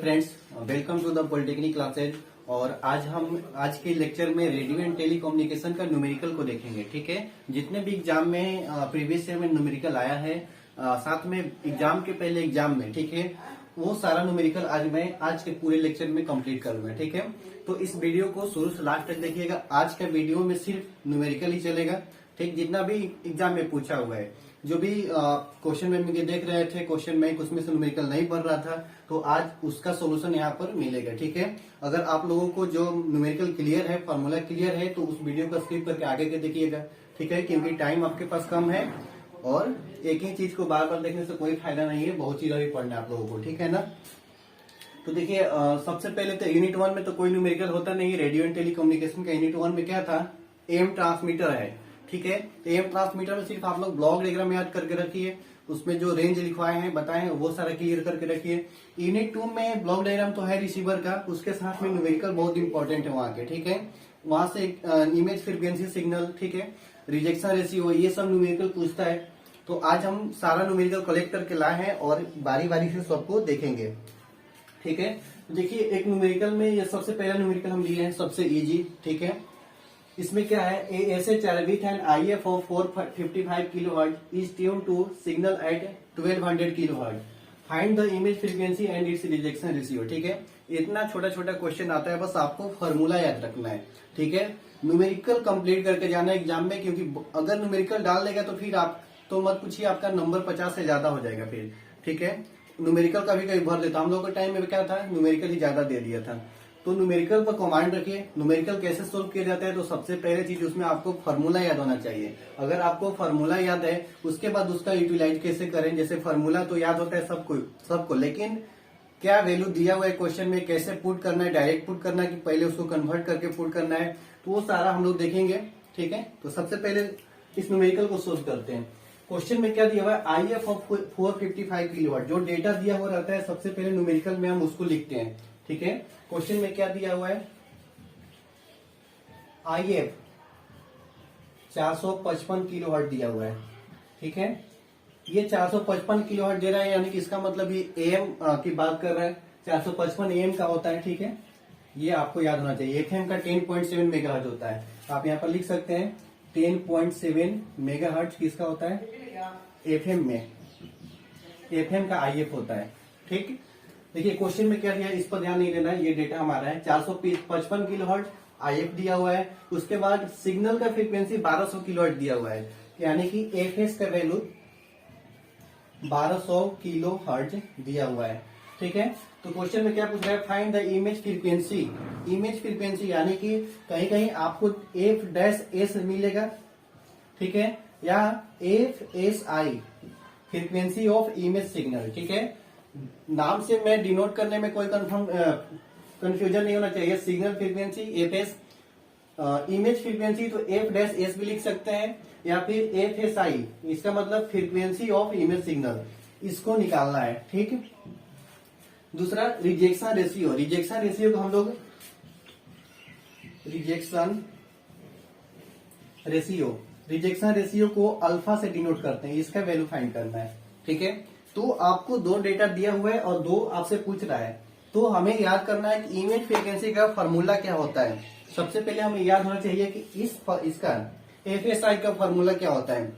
Friends, welcome to the polytechnic classes. और आज के लेक्चर में रेडियो एंड टेलीकम्युनिकेशन का न्यूमेरिकल को देखेंगे। ठीक है, जितने भी एग्जाम में प्रीवियस ईयर में न्यूमेरिकल आया है, साथ में एग्जाम के पहले एग्जाम में, ठीक है, वो सारा न्यूमेरिकल आज के पूरे लेक्चर में कंप्लीट करूंगा। ठीक है, तो इस वीडियो को शुरू से लास्ट तक देखिएगा। आज का वीडियो में सिर्फ न्यूमेरिकल ही चलेगा। ठीक, जितना भी एग्जाम में पूछा हुआ है, जो भी क्वेश्चन में मुझे देख रहे थे क्वेश्चन में उसमें से न्यूमेरिकल नहीं पढ़ रहा था, तो आज उसका सोल्यूशन यहाँ पर मिलेगा। ठीक है, अगर आप लोगों को जो न्यूमेरिकल क्लियर है, फॉर्मूला क्लियर है, तो उस वीडियो को स्किप करके आगे के देखिएगा। ठीक है, क्योंकि टाइम आपके पास कम है और एक ही चीज को बार बार देखने से कोई फायदा नहीं है, बहुत चीजें भी पढ़ना है आप लोगों को। ठीक है ना, तो देखिए सबसे पहले तो यूनिट 1 में तो कोई न्यूमेरिकल होता नहीं। रेडियो एंड टेलीकम्युनिकेशन का यूनिट 1 में क्या था, एम ट्रांसमीटर है। ठीक है, तो एम ट्रांसमीटर में सिर्फ आप लोग ब्लॉक डायग्राम याद करके रखिए, उसमें जो रेंज लिखवाए हैं बताए हैं वो सारा क्लियर करके रखिए। यूनिट 2 में ब्लॉक डायग्राम तो है रिसीवर का, उसके साथ में न्यूमेरिकल बहुत इंपॉर्टेंट है वहां के। ठीक है, वहां से इमेज फ्रीक्वेंसी सिग्नल, ठीक है, रिजेक्शन रेशियो, ये सब न्यूमेरिकल पूछता है। तो आज हम सारा न्यूमेरिकल कलेक्ट करके लाए हैं और बारी बारी से सबको देखेंगे। ठीक है, देखिए एक न्यूमेरिकल में ये सबसे पहला न्यूमेरिकल हम लिए हैं, सबसे इजी। ठीक है, इसमें क्या है, ऐसे with an IF of 455 kilohertz is tune to signal at 1200 kilohertz, find the image frequency and its rejection ratio. ठीक है, इतना छोटा छोटा क्वेश्चन आता है, बस आपको फॉर्मूला याद रखना है। ठीक है, न्यूमेरिकल कंप्लीट करके जाना है एग्जाम में, क्योंकि अगर न्यूमेरिकल डाल देगा तो फिर आप तो मत पूछिए, आपका नंबर 50 से ज्यादा हो जाएगा फिर। ठीक है, न्यूमेरिकल का भी कहीं भर देता, हम लोग के टाइम में क्या था, न्यूमेरिकल ही ज्यादा दे दिया था। तो न्यूमेरिकल पर कमांड रखिए। न्यूमेरिकल कैसे सोल्व किया जाता है, तो सबसे पहले चीज उसमें आपको फार्मूला याद होना चाहिए। अगर आपको फार्मूला याद है, उसके बाद उसका यूटिलाइज कैसे करें। जैसे फार्मूला तो याद होता है सबको, लेकिन क्या वैल्यू दिया हुआ है क्वेश्चन में, कैसे पुट करना है, डायरेक्ट पुट करना है कि पहले उसको कन्वर्ट करके पुट करना है, तो वो सारा हम लोग देखेंगे। ठीक है, तो सबसे पहले इस न्यूमेरिकल को सोल्व करते हैं। क्वेश्चन में क्या दिया हुआ है, IF ऑफ 455 किलोवाट, जो डेटा दिया हुआ रहता है सबसे पहले न्यूमेरिकल में हम उसको लिखते हैं। ठीक है, क्वेश्चन में क्या दिया हुआ है, IF 455 किलोहर्ट्ज दिया हुआ है। ठीक है, ये 455 किलोहर्ट्ज दे रहा है, यानी कि इसका मतलब ये AM की बात कर रहा है। 455 AM का होता है। ठीक है, ये आपको याद होना चाहिए। FM का 10.7 मेगाहर्ट्ज होता है, आप यहाँ पर लिख सकते हैं 10.7 मेगाहर्ट्ज किसका होता है, FM में। FM का IF होता है। ठीक, देखिए क्वेश्चन में क्या दिया है, इस पर ध्यान नहीं देना है, ये डेटा हमारा है 455 किलोहर्ट्ज IF दिया हुआ है। उसके बाद सिग्नल का फ्रीक्वेंसी 1200 किलोहर्ट्ज दिया हुआ है, यानी कि FS का वैल्यू 1200 किलोहर्ट्ज दिया हुआ है। ठीक है, तो क्वेश्चन में क्या पूछ रहा है, find the image frequency. Image frequency यानी कि कहीं कहीं आपको F' मिलेगा, ठीक है, या FSI, frequency of image signal. ठीक है, नाम से मैं डिनोट करने में कोई कंफ्यूजन नहीं होना चाहिए। Signal frequency FS, image frequency तो F' भी लिख सकते हैं, या फिर FSI, इसका मतलब फ्रीक्वेंसी ऑफ इमेज सिग्नल, इसको निकालना है। ठीक, दूसरा रिजेक्शन रेशियो। रिजेक्शन रेशियो को हम लोग रिजेक्शन रेशियो को अल्फा से डिनोट करते हैं, इसका वैल्यू फाइंड करना है। ठीक है, तो आपको दो डेटा दिया हुआ है और दो आपसे पूछ रहा है, तो हमें याद करना है कि इमेज फ्रीक्वेंसी का फॉर्मूला क्या होता है। सबसे पहले हमें याद होना चाहिए कि इसका FSI का फॉर्मूला क्या होता है।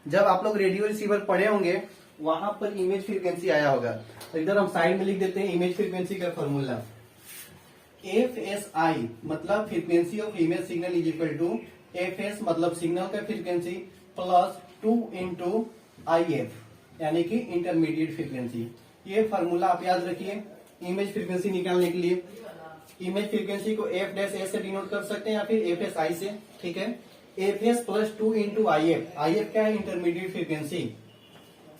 जब आप लोग रेडियो रिसीवर पढ़े होंगे, वहां पर इमेज फ्रीक्वेंसी आया होगा, तो इधर हम साइड में लिख देते हैं इमेज फ्रीक्वेंसी का फॉर्मूला। FSI मतलब frequency of image signal is equal to FS मतलब सिग्नल का फ्रीक्वेंसी प्लस 2 इंटू IF, यानी कि इंटरमीडिएट फ्रीक्वेंसी। ये फार्मूला आप याद रखिए इमेज फ्रीक्वेंसी निकालने के लिए। इमेज फ्रीक्वेंसी को F' से डिनोट कर सकते हैं या फिर FSI से। ठीक है, FS plus 2 into IF। IF क्या है, इंटरमीडिएट फ्रीक्वेंसी।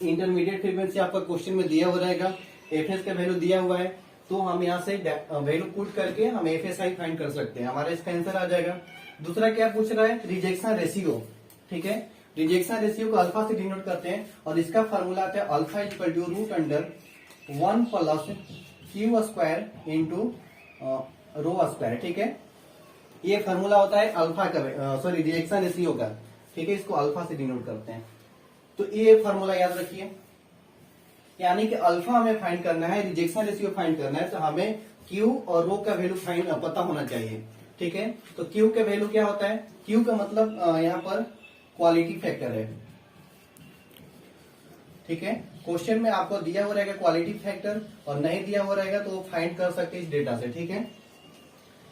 इंटरमीडिएट फ्रीक्वेंसी आपका क्वेश्चन में दिया हुआ रहेगा, FS का वैल्यू दिया हुआ है, तो हम यहाँ से वैल्यू पुट करके हम FSI फाइंड कर सकते हैं, हमारा इसका आंसर आ जाएगा। दूसरा क्या पूछ रहा है, रिजेक्शन रेशियो। ठीक है, रिजेक्शन रेशियो को अल्फा से डिनोट करते हैं और इसका फॉर्मूला आता है alpha equal to √1 plus Q square into rho square. ठीक है, ये फॉर्मूला होता है अल्फा का, रिजेक्शन रेशियो का। ठीक है, इसको अल्फा से डिनोट करते हैं। तो ये फॉर्मूला याद रखिए। यानी कि अल्फा हमें फाइंड करना है, रिजेक्शन रेशियो फाइंड करना है, तो हमें क्यू और रो का वैल्यू फाइंड पता होना चाहिए। ठीक है, तो क्यू का वैल्यू क्या होता है? क्यू का मतलब यहाँ पर क्वालिटी फैक्टर है। ठीक है, क्वेश्चन में आपको दिया हो रहेगा क्वालिटी फैक्टर और नहीं दिया हो रहेगा तो फाइंड कर सकते हैं इस डेटा से। ठीक है,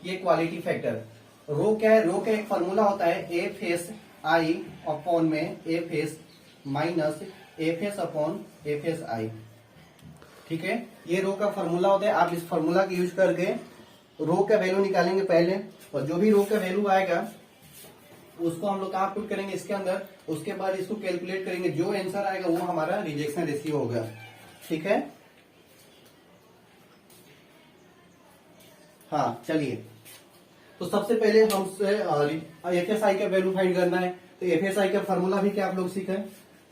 ये क्वालिटी फैक्टर। रो क्या है? रो का एक फॉर्मूला होता है एफ एस आई अपॉन में F S minus F S upon F S आई। ठीक है, ये रो का फॉर्मूला होता है। आप इस फॉर्मूला का यूज करके रो का वैल्यू निकालेंगे पहले, और जो भी रो का वैल्यू आएगा उसको हम लोग कहाँ पुट करेंगे? इसके अंदर। उसके बाद इसको कैलकुलेट करेंगे, जो आंसर आएगा वो हमारा रिजेक्शन रेशियो होगा। ठीक है, हाँ चलिए, तो सबसे पहले हमसे एफ एस आई का वैल्यू फाइंड करना है। तो एफ एस आई का फॉर्मूला भी क्या आप लोग सीखे?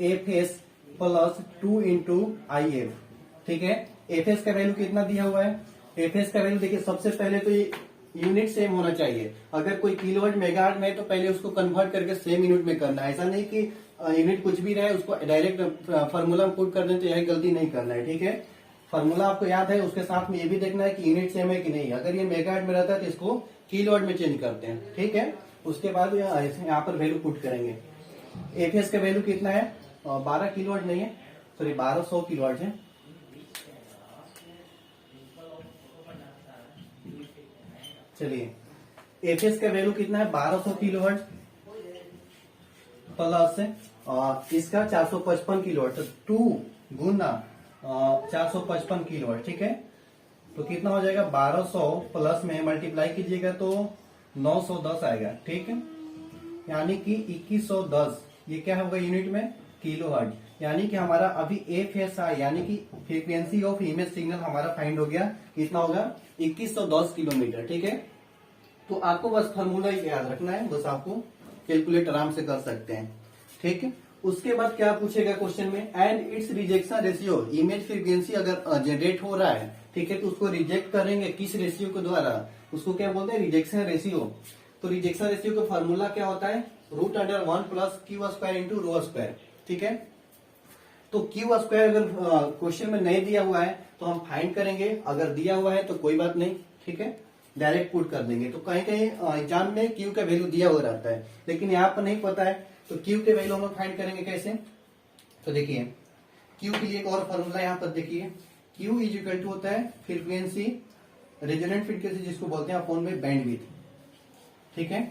F S plus 2 into I F. ठीक है, एफ एस का वैल्यू कितना दिया हुआ है? एफ एस का वैल्यू देखिए, सबसे पहले तो ये यूनिट सेम होना चाहिए। अगर कोई किलोवाट मेगावाट में है तो पहले उसको कन्वर्ट करके सेम यूनिट में करना है। ऐसा नहीं कि यूनिट कुछ भी रहे उसको डायरेक्ट फॉर्मूला में पुट कर दें, तो यही गलती नहीं करना है। ठीक है, फॉर्मूला आपको याद है, उसके साथ में ये भी देखना है कि यूनिट सेम है कि नहीं। अगर ये मेगावाट में रहता है तो इसको किलोवाट में चेंज करते हैं। ठीक है, उसके बाद यहाँ पर वैल्यू पुट करेंगे। एफ एस का वैल्यू कितना है? 12 किलोवाट नहीं है, सॉरी 1200 किलोवाट है। चलिए, एफ एस का वैल्यू कितना है? 1200 किलोवाट प्लस इसका 455 किलोवाट, तो 2 गुना 455 किलोवाट। ठीक है, तो कितना हो जाएगा? 1200 प्लस में मल्टीप्लाई कीजिएगा तो 910 आएगा। ठीक है, यानी कि 2110, ये क्या होगा यूनिट में? Kilo hertz. यानी कि हमारा अभी एफ एस आई यानी कि फ्रीक्वेंसी ऑफ इमेज सिग्नल हमारा फाइंड हो गया। कितना होगा? 2110 किलोमीटर। ठीक है, तो आपको बस फॉर्मूला ही याद रखना है, बस आपको कैलकुलेट आराम से कर सकते हैं। ठीक है, उसके बाद क्या पूछेगा क्वेश्चन में? And its rejection ratio, image frequency अगर जनरेट हो रहा है, ठीक है, तो उसको रिजेक्ट करेंगे किस रेशियो के द्वारा? उसको क्या बोलते हैं? Rejection ratio. तो रिजेक्शन रेशियो का फॉर्मूला क्या होता है? √1 plus Q square into rho square. ठीक है, तो क्यू स्क्वायर अगर क्वेश्चन में नहीं दिया हुआ है तो हम फाइंड करेंगे, अगर दिया हुआ है तो कोई बात नहीं। ठीक है, डायरेक्ट पुट कर देंगे। तो कहीं कहीं एग्जाम में क्यू का वैल्यू दिया हुआ रहता है, लेकिन यहाँ पर नहीं पता है, तो क्यू के वैल्यू हम लोग फाइंड करेंगे कैसे? तो देखिए, क्यू के लिए एक और फॉर्मूला यहाँ पर देखिए, क्यू इज इक्वल टू होता है फ्रीक्वेंसी, रेजोनेंट फ्रीक्वेंसी जिसको बोलते हैं, अपॉन में बैंडविड्थ। ठीक है,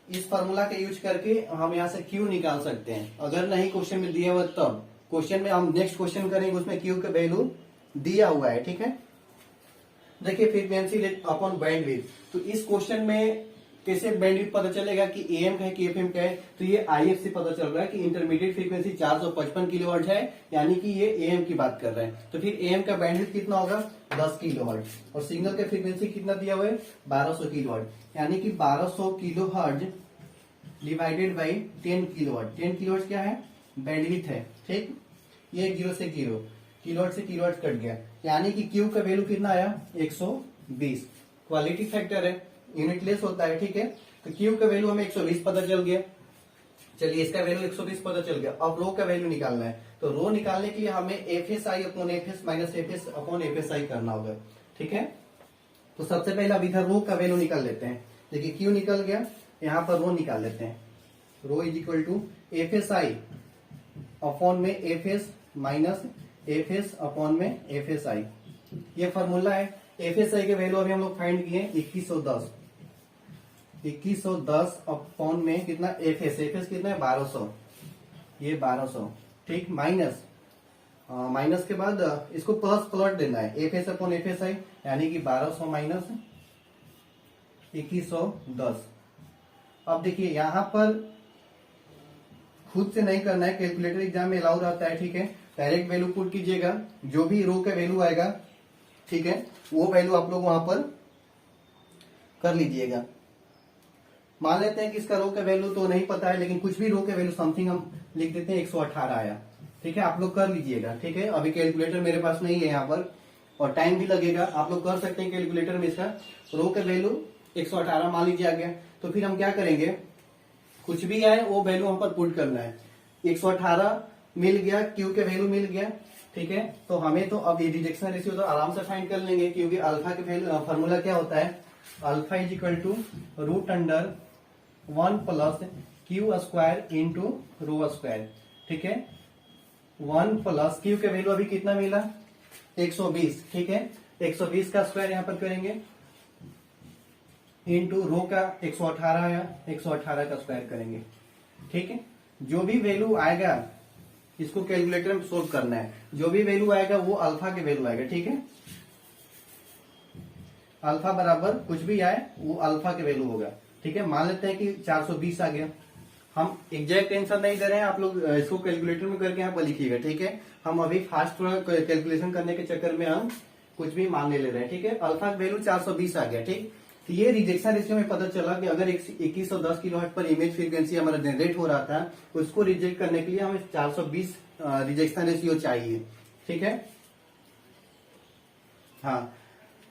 इस फॉर्मूला का यूज करके हम यहाँ से क्यू निकाल सकते हैं। अगर नहीं क्वेश्चन में दिया हुआ तब, क्वेश्चन में हम नेक्स्ट क्वेश्चन करेंगे उसमें क्यू का वैल्यू दिया हुआ है। ठीक है, देखिए फ्रीक्वेंसी अपॉन बैंडविड्थ, तो इस क्वेश्चन में कैसे बैंडविड्थ पता चलेगा कि एएम का है कि एफएम का है? तो ये आईएफ से पता चल रहा है कि इंटरमीडिएट फ्रीक्वेंसी 455 किलोहर्ट्ज है, यानी कि ये एएम की बात कर रहे हैं। तो फिर एएम का बैंडविड्थ कितना होगा? 10 किलोहर्ट्ज, और सिग्नल का फ्रीक्वेंसी कितना दिया हुआ है? 1200 किलोहर्ट्ज, यानी कि 1200 kilohertz divided by 10 kilohertz. 10 kilohertz क्या है? बैंडविड्थ है। ठीक, ये 0 से 0, किलोहर्ट्ज से किलोहर्ट्ज कट गया, यानी कि क्यू का वैल्यू कितना आया? 120। क्वालिटी फैक्टर है, यूनिट लेस होता है। ठीक है, तो क्यू का वैल्यू हमें 120 पता चल गया। चलिए, इसका वैल्यू 120 पता चल गया। अब रो का वैल्यू निकालना है, तो रो निकालने के लिए हमें F S I upon F S minus F S upon F S आई करना होगा। ठीक है, तो सबसे पहले अब इधर रो का वैल्यू निकाल लेते हैं। देखिए, क्यू निकल गया, यहाँ पर रो निकाल लेते हैं। Rho is equal to F S I upon में F S minus F S upon में एफ एस आई, ये फॉर्मूला है। एफ एस आई के वैल्यू अभी हम लोग फाइंड किए 2110। 2110 अपॉन में कितना? एफ एस कितना है? 1200, ये 1200। ठीक, माइनस माइनस के बाद इसको प्लस पलट देना है, F S upon F S आई, यानी कि 1200 माइनस 2110। अब देखिए, यहां पर खुद से नहीं करना है, कैलकुलेटर एग्जाम में अलाउ रहता है। ठीक है, डायरेक्ट वैल्यू पुट कीजिएगा, जो भी रो का वैल्यू आएगा, ठीक है, वो वैल्यू आप लोग वहां पर कर लीजिएगा। मान लेते हैं कि इसका रो का वैल्यू तो नहीं पता है, लेकिन कुछ भी रो का वैल्यू समथिंग हम लिख देते हैं, 118 आया। ठीक है, आप लोग कर लीजिएगा। ठीक है, अभी कैलकुलेटर मेरे पास नहीं है यहाँ पर, और टाइम भी लगेगा, आप लोग कर सकते हैं कैलकुलेटर में। इसका रो का वैल्यू 118 मान लीजिए आ गया, तो फिर हम क्या करेंगे? कुछ भी आए वो वैल्यू हम पर पुट करना है। 118 मिल गया, क्यू के वैल्यू मिल गया। ठीक है। तो हमें तो अब ये रिजेक्शन रेशियो तो आराम से फाइंड कर लेंगे, क्योंकि अल्फा के वैल्यू फॉर्मूला क्या होता है, alpha is equal to root under 1 plus Q square into rho square. ठीक है, 1 प्लस क्यू के वैल्यू अभी कितना मिला 120। ठीक है, 120 का स्क्वायर यहां पर करेंगे इंटू रो का 118 या 118 का स्क्वायर करेंगे। ठीक है, जो भी वैल्यू आएगा इसको कैलकुलेटर में सोल्व करना है, जो भी वैल्यू आएगा वो अल्फा के वैल्यू आएगा। ठीक है, अल्फा बराबर कुछ भी आए वो अल्फा के वैल्यू होगा। ठीक है, मान लेते हैं कि 420 आ गया। हम एग्जैक्ट आंसर नहीं दे रहे हैं, आप लोग इसको कैलकुलेटर में करके यहाँ पर लिखिएगा। ठीक है, हम अभी फास्ट कैलकुलेशन करने के चक्कर में हम कुछ भी मान ले रहे हैं। ठीक है, अल्फा का वैल्यू 420 आ गया। ठीक, तो ये रिजेक्शन रेशियो में पता चला कि अगर 2110 किलोहर्ट्ज पर इमेज फ्रीक्वेंसी हमारा जनरेट हो रहा था, उसको रिजेक्ट करने के लिए हमें 420 रिजेक्शन रेशियो चाहिए। ठीक है, हाँ।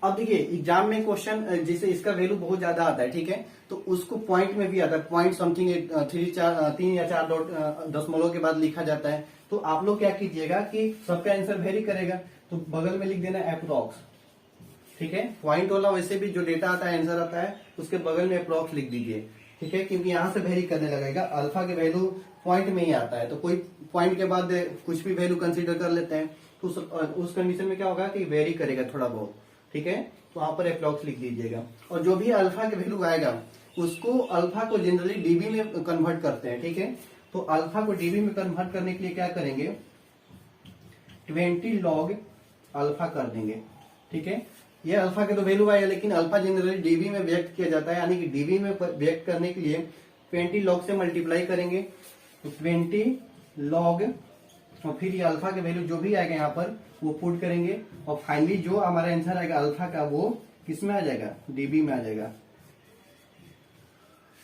अब देखिए एग्जाम में क्वेश्चन जिसे इसका वैल्यू बहुत ज्यादा आता है, ठीक है, तो उसको पॉइंट में भी आता है, पॉइंट समथिंग 3 या 4 दशमलव के बाद लिखा जाता है। तो आप लोग क्या कीजिएगा कि सबका आंसर वेरी करेगा, तो बगल में लिख देना अप्रोक्स। ठीक है, पॉइंट वाला वैसे भी जो डेटा आता है आंसर आता है उसके बगल में अप्रोक्स लिख दीजिए। ठीक है, क्योंकि यहाँ से वेरी करने लगेगा, अल्फा के वैल्यू पॉइंट में ही आता है, तो कोई पॉइंट के बाद कुछ भी वैल्यू कंसीडर कर लेते हैं, तो उस कंडीशन में क्या होगा कि वेरी करेगा थोड़ा बहुत। ठीक है, तो वहां पर अप्रोक्स लिख दीजिएगा। और जो भी अल्फा के वैल्यू आएगा उसको अल्फा को जनरली डीबी में कन्वर्ट करते हैं। ठीक है, तो अल्फा को डीबी में कन्वर्ट करने के लिए क्या करेंगे, 20 लॉग अल्फा कर देंगे। ठीक है, ये अल्फा के तो वैल्यू आएगा, लेकिन अल्फा जनरली डीबी में व्यक्त किया जाता है, यानी कि डीबी में व्यक्त करने के लिए 20 लॉग से मल्टीप्लाई करेंगे, तो 20 लॉग, और फिर ये अल्फा के वैल्यू जो भी आएगा यहाँ पर वो पुट करेंगे, और फाइनली जो हमारा आंसर आएगा अल्फा का वो किसमें आ जाएगा, डीबी में आ जाएगा।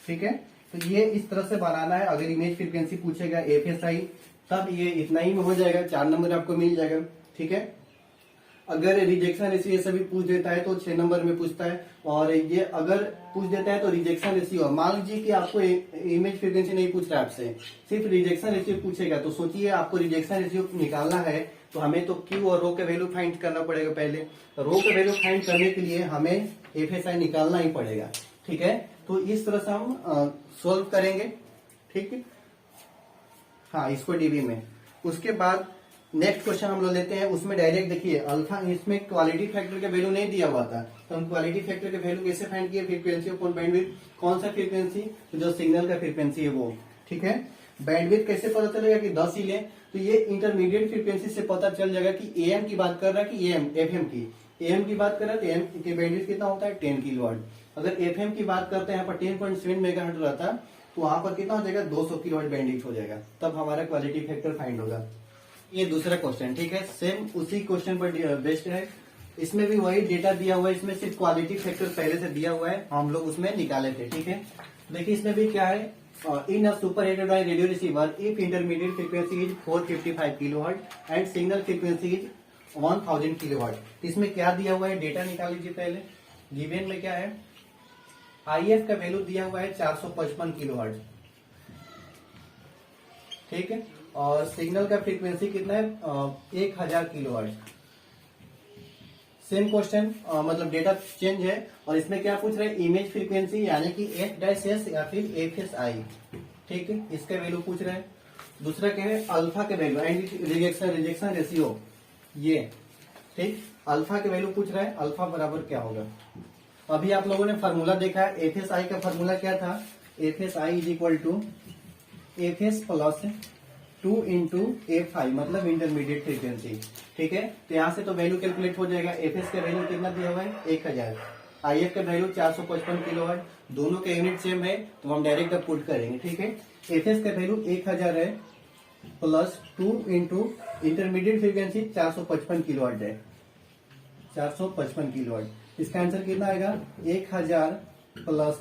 ठीक है, तो ये इस तरह से बनाना है। अगर इमेज फ्रीक्वेंसी पूछेगा एफएसआई, तब ये इतना ही में हो जाएगा, 4 नंबर आपको मिल जाएगा। ठीक है, अगर रिजेक्शन रेशियो ये सभी पूछ देता है तो 6 नंबर में पूछता है, और ये अगर पूछ देता है तो रिजेक्शन रेशियो, मान लीजिए कि आपको इमेज फ्रीक्वेंसी नहीं पूछ रहा है आपसे, सिर्फ रिजेक्शन रेशियो पूछेगा, तो सोचिए आपको रिजेक्शन रेशियो निकालना है, तो हमें तो क्यू और रो के वैल्यू फाइंड करना पड़ेगा। पहले रो के वैल्यू फाइंड करने के लिए हमें एफएसआई निकालना ही पड़ेगा। ठीक है, तो इस तरह से हम सोल्व करेंगे। ठीक है, हाँ, इसको डीबी में। उसके बाद नेक्स्ट क्वेश्चन हम लोग लेते हैं, उसमें डायरेक्ट देखिए अल्फा, इसमें क्वालिटी फैक्टर का वैल्यू नहीं दिया हुआ था, तो हम क्वालिटी फैक्टर के वैल्यू कैसे फाइंड किए, फ्रीक्वेंसी अपॉन बैंडविड्थ, कौन सा फ्रीक्वेंसी, तो जो सिग्नल का फ्रीक्वेंसी है वो। ठीक है, बैंडविड्थ कैसे पता चलेगा कि 10 ही ले, तो ये इंटरमीडिएट फ्रीक्वेंसी से पता चल जाएगा कि एएम की बात कर रहा है कि एफएम की। एएम की बात कर रहा है तो एएम की बैंडविड्थ कितना होता है 10 किलोवाट। अगर एफएम की बात करते हैं यहाँ पर 10.7 मेगाहर्ट्ज रहता है, तो वहां पर कितना हो जाएगा 200 किलोवाट बैंडविड्थ हो जाएगा, तब हमारा क्वालिटी फैक्टर फाइंड होगा। ये दूसरा क्वेश्चन, ठीक है, सेम उसी क्वेश्चन पर बेस्ड है, इसमें भी वही डेटा दिया हुआ है, इसमें सिर्फ क्वालिटी फैक्टर पहले से दिया हुआ है, हम लोग उसमें निकाले थे। ठीक है, देखिए इसमें भी क्या है, इन अ सुपर हेटेड radio receiver if intermediate frequency is 455 kilohertz and signal frequency is 1000 kilohertz. इसमें क्या दिया हुआ है, डेटा निकाल लीजिए पहले। गिवन में क्या है, आईएफ का वैल्यू दिया हुआ है 455 किलोहर्ट्ज। ठीक है, और सिग्नल का फ्रीक्वेंसी कितना है 1000 किलोहर्ट्ज। सेम क्वेश्चन, मतलब डेटा चेंज है, और इसमें क्या पूछ रहे हैं, इमेज फ्रीक्वेंसी यानी कि F-S या फिर FSI। ठीक है, इसका वैल्यू पूछ रहे हैं। दूसरा क्या है, अल्फा के वैल्यू एंड रिजेक्शन रेशियो, ये ठीक, अल्फा के वैल्यू पूछ रहा है, अल्फा बराबर क्या होगा। अभी आप लोगों ने फार्मूला देखा है, FSI का फार्मूला क्या था, FSI is equal to FS plus 2 into F5, मतलब इंटरमीडिएट फ्रीक्वेंसी। ठीक है, तो यहाँ से तो वैल्यू कैलकुलेट हो जाएगा। FS का वैल्यू कितना दिया हुआ है 1000, IF का वैल्यू 455 किलोवाट, दोनों के यूनिट सेम है तो हम डायरेक्ट अब पुट करेंगे। ठीक है, FS का वैल्यू 1000 है plus 2 into intermediate frequency 455 kilowatt है, 455 किलोवाट। इसका आंसर कितना आएगा 1000 प्लस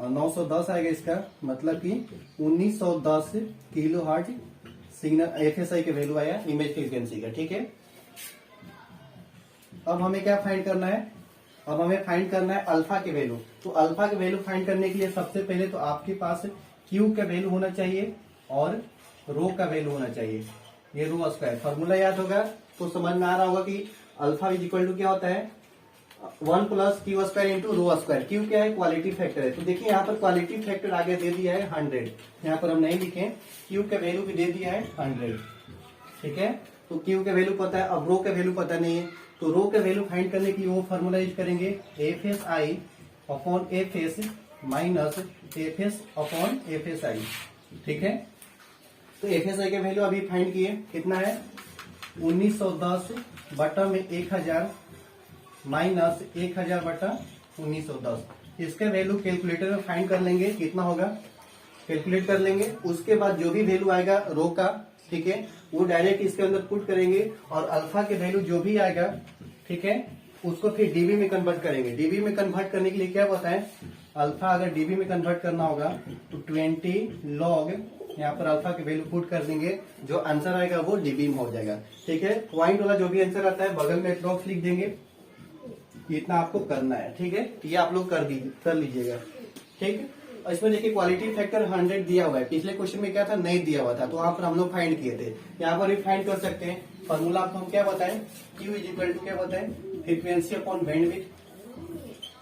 910 आएगा, इसका मतलब कि 1910 किलोहर्ट्ज सिग्नल एफएसआई के वैल्यू आया इमेज फ्रीक्वेंसी का। ठीक है, अब हमें क्या फाइंड करना है, अब हमें फाइंड करना है अल्फा के वैल्यू। तो अल्फा के वैल्यू फाइंड करने के लिए सबसे पहले तो आपके पास क्यू का वैल्यू होना चाहिए और रो का वैल्यू होना चाहिए, ये रो स्क्वायर। फॉर्मूला याद होगा तो समझ में आ रहा होगा कि अल्फा इज इक्वल टू क्या होता है 1 plus Q square into rho square. Q क्या है, क्वालिटी फैक्टर है। तो देखिए यहाँ पर क्वालिटी फैक्टर आगे दे दिया है 100, यहाँ पर हम नहीं लिखे, क्यू का वैल्यू भी दे दिया है 100, ठीक है। तो क्यू का वैल्यू पता है, अब रो का वैल्यू पता नहीं है, तो रो का वैल्यू फाइंड करने के लिए वो फॉर्मूला यूज करेंगे F S I upon F S minus F S upon F S आई, ठीक है। तो एफ एस आई का वैल्यू अभी फाइंड किए, कितना है 1910 बटा में 1000 माइनस 1000 बटा 1910। इसके वैल्यू कैलकुलेटर में फाइंड कर लेंगे, कितना होगा कैलकुलेट कर लेंगे। उसके बाद जो भी वैल्यू आएगा रो का, ठीक है, वो डायरेक्ट इसके अंदर पुट करेंगे और अल्फा के वैल्यू जो भी आएगा, ठीक है, उसको फिर डीबी में कन्वर्ट करेंगे। डीबी में कन्वर्ट करने के लिए क्या पता है, अल्फा अगर डीबी में कन्वर्ट करना होगा तो 20 लॉग, यहाँ पर अल्फा की वैल्यू पुट कर देंगे, जो आंसर आएगा वो डीबी में हो जाएगा, ठीक है। पॉइंट वाला जो भी आंसर आता है बगल में अप्रॉक्स लिख देंगे, इतना आपको करना है, ठीक है। ये आप लोग कर लीजिएगा, ठीक। इसमें देखिए क्वालिटी फैक्टर 100 दिया हुआ है, पिछले क्वेश्चन में क्या था नहीं दिया हुआ था, तो वहां पर हम लोग फाइंड किए थे, यहाँ पर भी फाइंड कर सकते हैं। फॉर्मूला आपको हम क्या बताएं, क्यू इज इक्वल टू क्या बताएं, फ्रीक्वेंसी अपॉन बैंडविड्थ।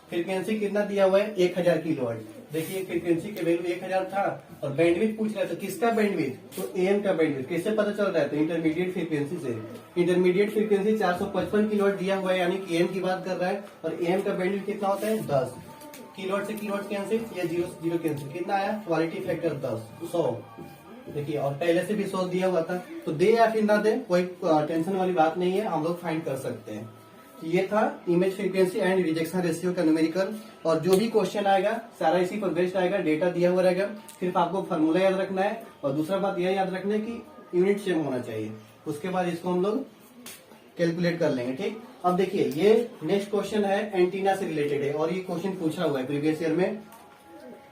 फ्रीक्वेंसी कितना दिया हुआ है 1000 किलोहर्ट्ज। देखिए फ्रीक्वेंसी के वैल्यू 1000 था और बैंडविड्थ पूछ रहा था, किसका बैंडविड्थ, तो एएम का बैंडविड्थ। कैसे पता चल रहा है, तो इंटरमीडिएट फ्रीक्वेंसी से। इंटरमीडिएट फ्रीक्वेंसी 455 किलोहर्ट्ज दिया हुआ है, यानी कि एएम की बात कर रहा है, और एएम का बैंडविड्थ कितना होता है 10। किलोहर्ट्ज से किलोहर्ट्ज कैंसिल, या 0 कैंसिल, कितना आया क्वालिटी फैक्टर 10 100। देखिए और पहले से भी 100 दिया हुआ था, तो दे या फिर ना दे कोई टेंशन वाली बात नहीं है, हम लोग फाइंड कर सकते हैं। ये था image frequency and rejection ratio का न्यूमेरिकल, और जो भी क्वेश्चन आएगा सारा इसी पर बेस्ड आएगा, डेटा दिया हुआ रहेगा, सिर्फ आपको फार्मूला याद रखना है, और दूसरा बात यह याद रखना है कि यूनिट सेम होना चाहिए। उसके बाद इसको हम लोग कैलकुलेट कर लेंगे, ठीक। अब देखिए ये नेक्स्ट क्वेश्चन है एंटीना से रिलेटेड है, और ये क्वेश्चन पूछा हुआ है प्रीवियस ईयर में।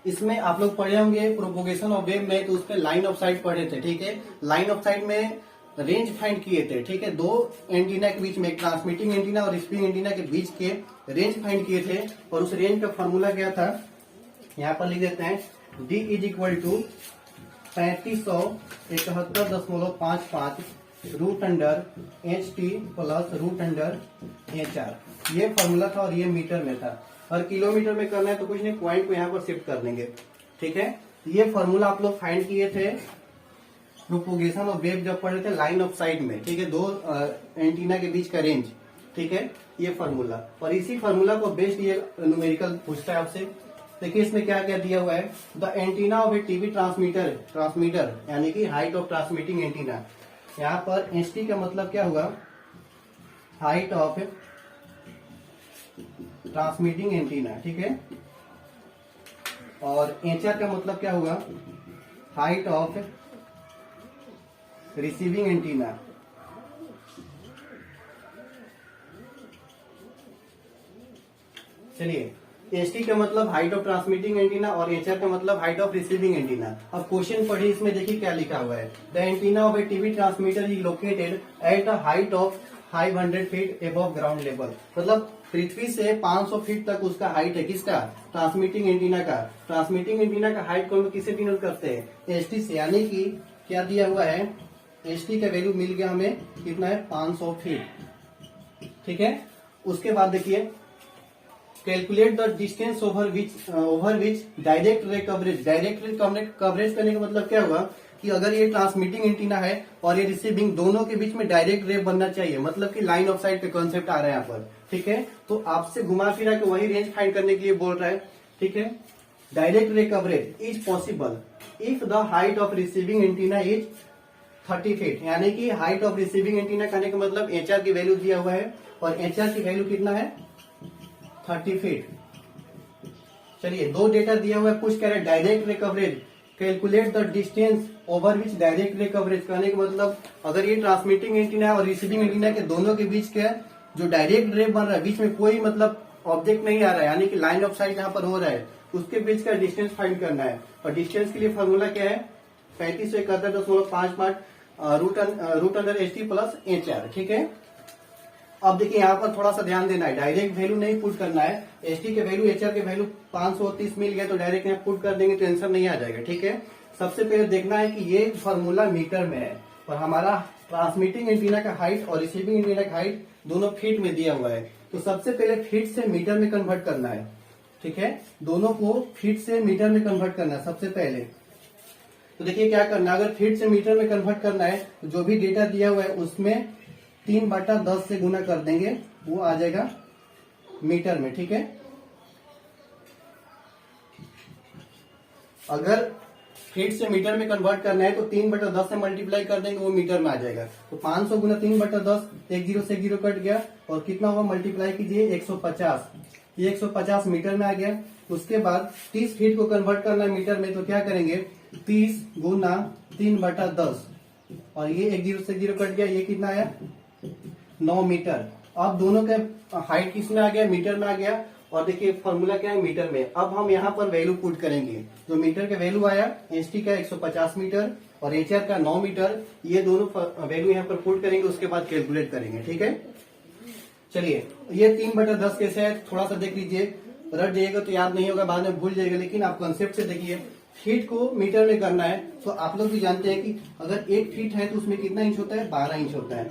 इसमें आप लोग पढ़े होंगे प्रोपोगेशन ऑफ वेव में, तो उसमें लाइन ऑफ साइट पढ़े थे, ठीक है। लाइन ऑफ साइट में रेंज फाइंड किए थे, ठीक है। दो एंटीना के बीच में, एक ट्रांसमिटिंग एंटीना और रिसीविंग एंटीना के बीच के रेंज फाइंड किए थे, और उस रेंज का फॉर्मूला क्या था, यहाँ पर लिख देते हैं, D is equal to 3571.55 root under HT plus root under HR। ये फॉर्मूला था और ये मीटर में था, और किलोमीटर में करना है तो कुछ नहीं, पॉइंट को यहाँ पर शिफ्ट कर देंगे, ठीक है। ये फॉर्मूला आप लोग फाइंड किए थे प्रोपोगेशन ऑफ वेव जब पढ़े थे लाइन ऑफ साइट में, ठीक है, दो एंटीना के बीच का रेंज, ठीक है, ये फॉर्मूला। और इसी फॉर्मूला को बेस्ड ये न्यूमेरिकल पूछता है आपसे। देखिए इसमें क्या क्या दिया हुआ है, the antenna of A TV transmitter यानी कि हाइट ऑफ ट्रांसमिटिंग एंटीना। यहाँ पर HT का मतलब क्या होगा, हाइट ऑफ ट्रांसमिटिंग एंटीना, ठीक है, और HR का मतलब क्या होगा, हाइट ऑफ रिसीविंग एंटीना। चलिए HT का मतलब हाइट ऑफ ट्रांसमिटिंग एंटीना और HR का मतलब हाइट ऑफ रिसीविंग एंटीना। अब क्वेश्चन पढ़िए, इसमें देखिए क्या लिखा हुआ है, the antenna of A TV transmitter is located at a height of 500 feet above ground level. मतलब पृथ्वी से 500 फीट तक उसका हाइट है, किसका, ट्रांसमिटिंग एंटीना का। ट्रांसमिटिंग एंटीना का हाइट को हम किससे डिनोट करते हैं, HT से, यानी कि क्या दिया हुआ है, HT का वैल्यू मिल गया हमें, कितना है 500 फीट, ठीक है। उसके बाद देखिए calculate the distance over which direct रे कवरेज। डायरेक्ट रे कवरेज करने का मतलब क्या हुआ कि अगर ये ट्रांसमिटिंग एंटीना है और ये रिसीविंग, दोनों के बीच में डायरेक्ट रे बनना चाहिए, मतलब कि लाइन ऑफ साइट का कॉन्सेप्ट आ रहा है यहाँ पर, ठीक है। तो आपसे घुमा फिरा के वही रेंज फाइंड करने के लिए बोल रहा है, ठीक है। डायरेक्ट रे coverage is possible if the height of receiving antenna is 30 feet, यानी कि हाइट ऑफ रिसीविंग एंटीना कहने का मतलब HR की वैल्यू दिया हुआ है, और HR की वैल्यू कितना है 30 फीट। चलिए दो डेटा दिया हुआ है, पूछ कह रहे डायरेक्ट रे coverage, calculate the distance over which direct रे कवरेज। कहने का मतलब अगर ये ट्रांसमिटिंग एंटीना और रिसीविंग एंटीना के दोनों के बीच के जो डायरेक्ट रे बन रहा है, बीच में कोई मतलब ऑब्जेक्ट नहीं आ रहा है, यानी कि लाइन ऑफ साइट यहाँ पर हो रहा है, उसके बीच का डिस्टेंस फाइंड करना है। और डिस्टेंस के लिए फॉर्मूला क्या है, 3571.55 root under HT plus HR, ठीक है। अब देखिए यहाँ पर थोड़ा सा ध्यान देना है, डायरेक्ट वैल्यू नहीं पुट करना है, HT के वैल्यू HR के वैल्यू 530 मिल गया तो डायरेक्ट यहाँ पुट कर देंगे तो आंसर नहीं आ जाएगा, ठीक है। सबसे पहले देखना है कि ये फॉर्मूला मीटर में है और हमारा ट्रांसमिटिंग एंटीना का हाइट और रिसीविंग एंटीना का हाइट दोनों फीट में दिया हुआ है, तो सबसे पहले फीट से मीटर में कन्वर्ट करना है। ठीक है, दोनों को फीट से मीटर में कन्वर्ट करना है सबसे पहले। तो देखिए क्या करना है, अगर फीट से मीटर में कन्वर्ट करना है तो जो भी डेटा दिया हुआ है उसमें 3/10 से गुना कर देंगे, वो आ जाएगा मीटर में। ठीक है, अगर फीट से मीटर में कन्वर्ट करना है तो 3/10 से मल्टीप्लाई कर देंगे, वो मीटर में आ जाएगा। तो 500 गुना 3/10, एक जीरो से जीरो कट गया, और कितना हुआ मल्टीप्लाई कीजिए 150, ये 150 मीटर में आ गया। उसके बाद 30 फीट को कन्वर्ट करना है मीटर में, तो क्या करेंगे 30 गुना 3/10, और ये एक जीरो से जीरो कट गया, ये कितना आया 9 मीटर। अब दोनों का हाइट किस में आ गया, मीटर में आ गया। और देखिए फॉर्मूला क्या है, मीटर में। अब हम यहाँ पर वैल्यू पुट करेंगे, जो मीटर का वैल्यू आया एसटी का 150 मीटर और एचआर का 9 मीटर, ये दोनों वैल्यू यहाँ पर पुट करेंगे, उसके बाद कैलकुलेट करेंगे। ठीक है, चलिए ये 3/10 कैसे है थोड़ा सा देख लीजिए, रट जाइएगा तो याद नहीं होगा, बाद में भूल जाएगा, लेकिन आप कंसेप्ट से देखिए। फीट को मीटर में करना है तो आप लोग भी जानते हैं कि अगर 1 फीट है तो उसमें कितना इंच होता है, 12 इंच होता है।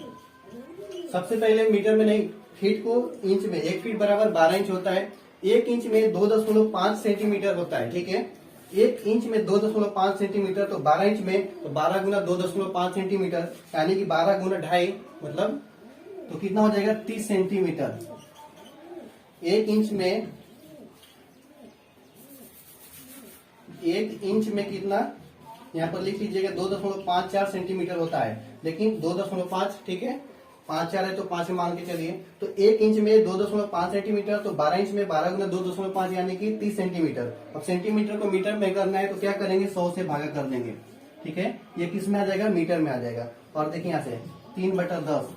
सबसे पहले मीटर में नहीं, फीट को इंच में, 1 फीट बराबर 12 इंच होता है। 1 इंच में 2.5 सेंटीमीटर होता है। ठीक है, 1 इंच में 2.5 सेंटीमीटर, तो 12 इंच में तो 12 गुना 2.5 सेंटीमीटर, यानी कि 12 गुना 2.5, मतलब तो कितना हो जाएगा 30 सेंटीमीटर। 1 इंच में, 1 इंच में कितना, यहाँ पर लिख लीजिएगा 2.54 सेंटीमीटर होता है, लेकिन 2.5, ठीक है 5/4 है तो 5 मान के चलिए। तो 1 इंच में 2.5 सेंटीमीटर, तो 12 इंच में 12 गुना 2.5 यानी कि 30 सेंटीमीटर। अब सेंटीमीटर को मीटर में करना है तो क्या करेंगे, 100 से भागा कर देंगे। ठीक है, ये किस में आ जाएगा, मीटर में आ जाएगा। और देखिए यहाँ से 3/10,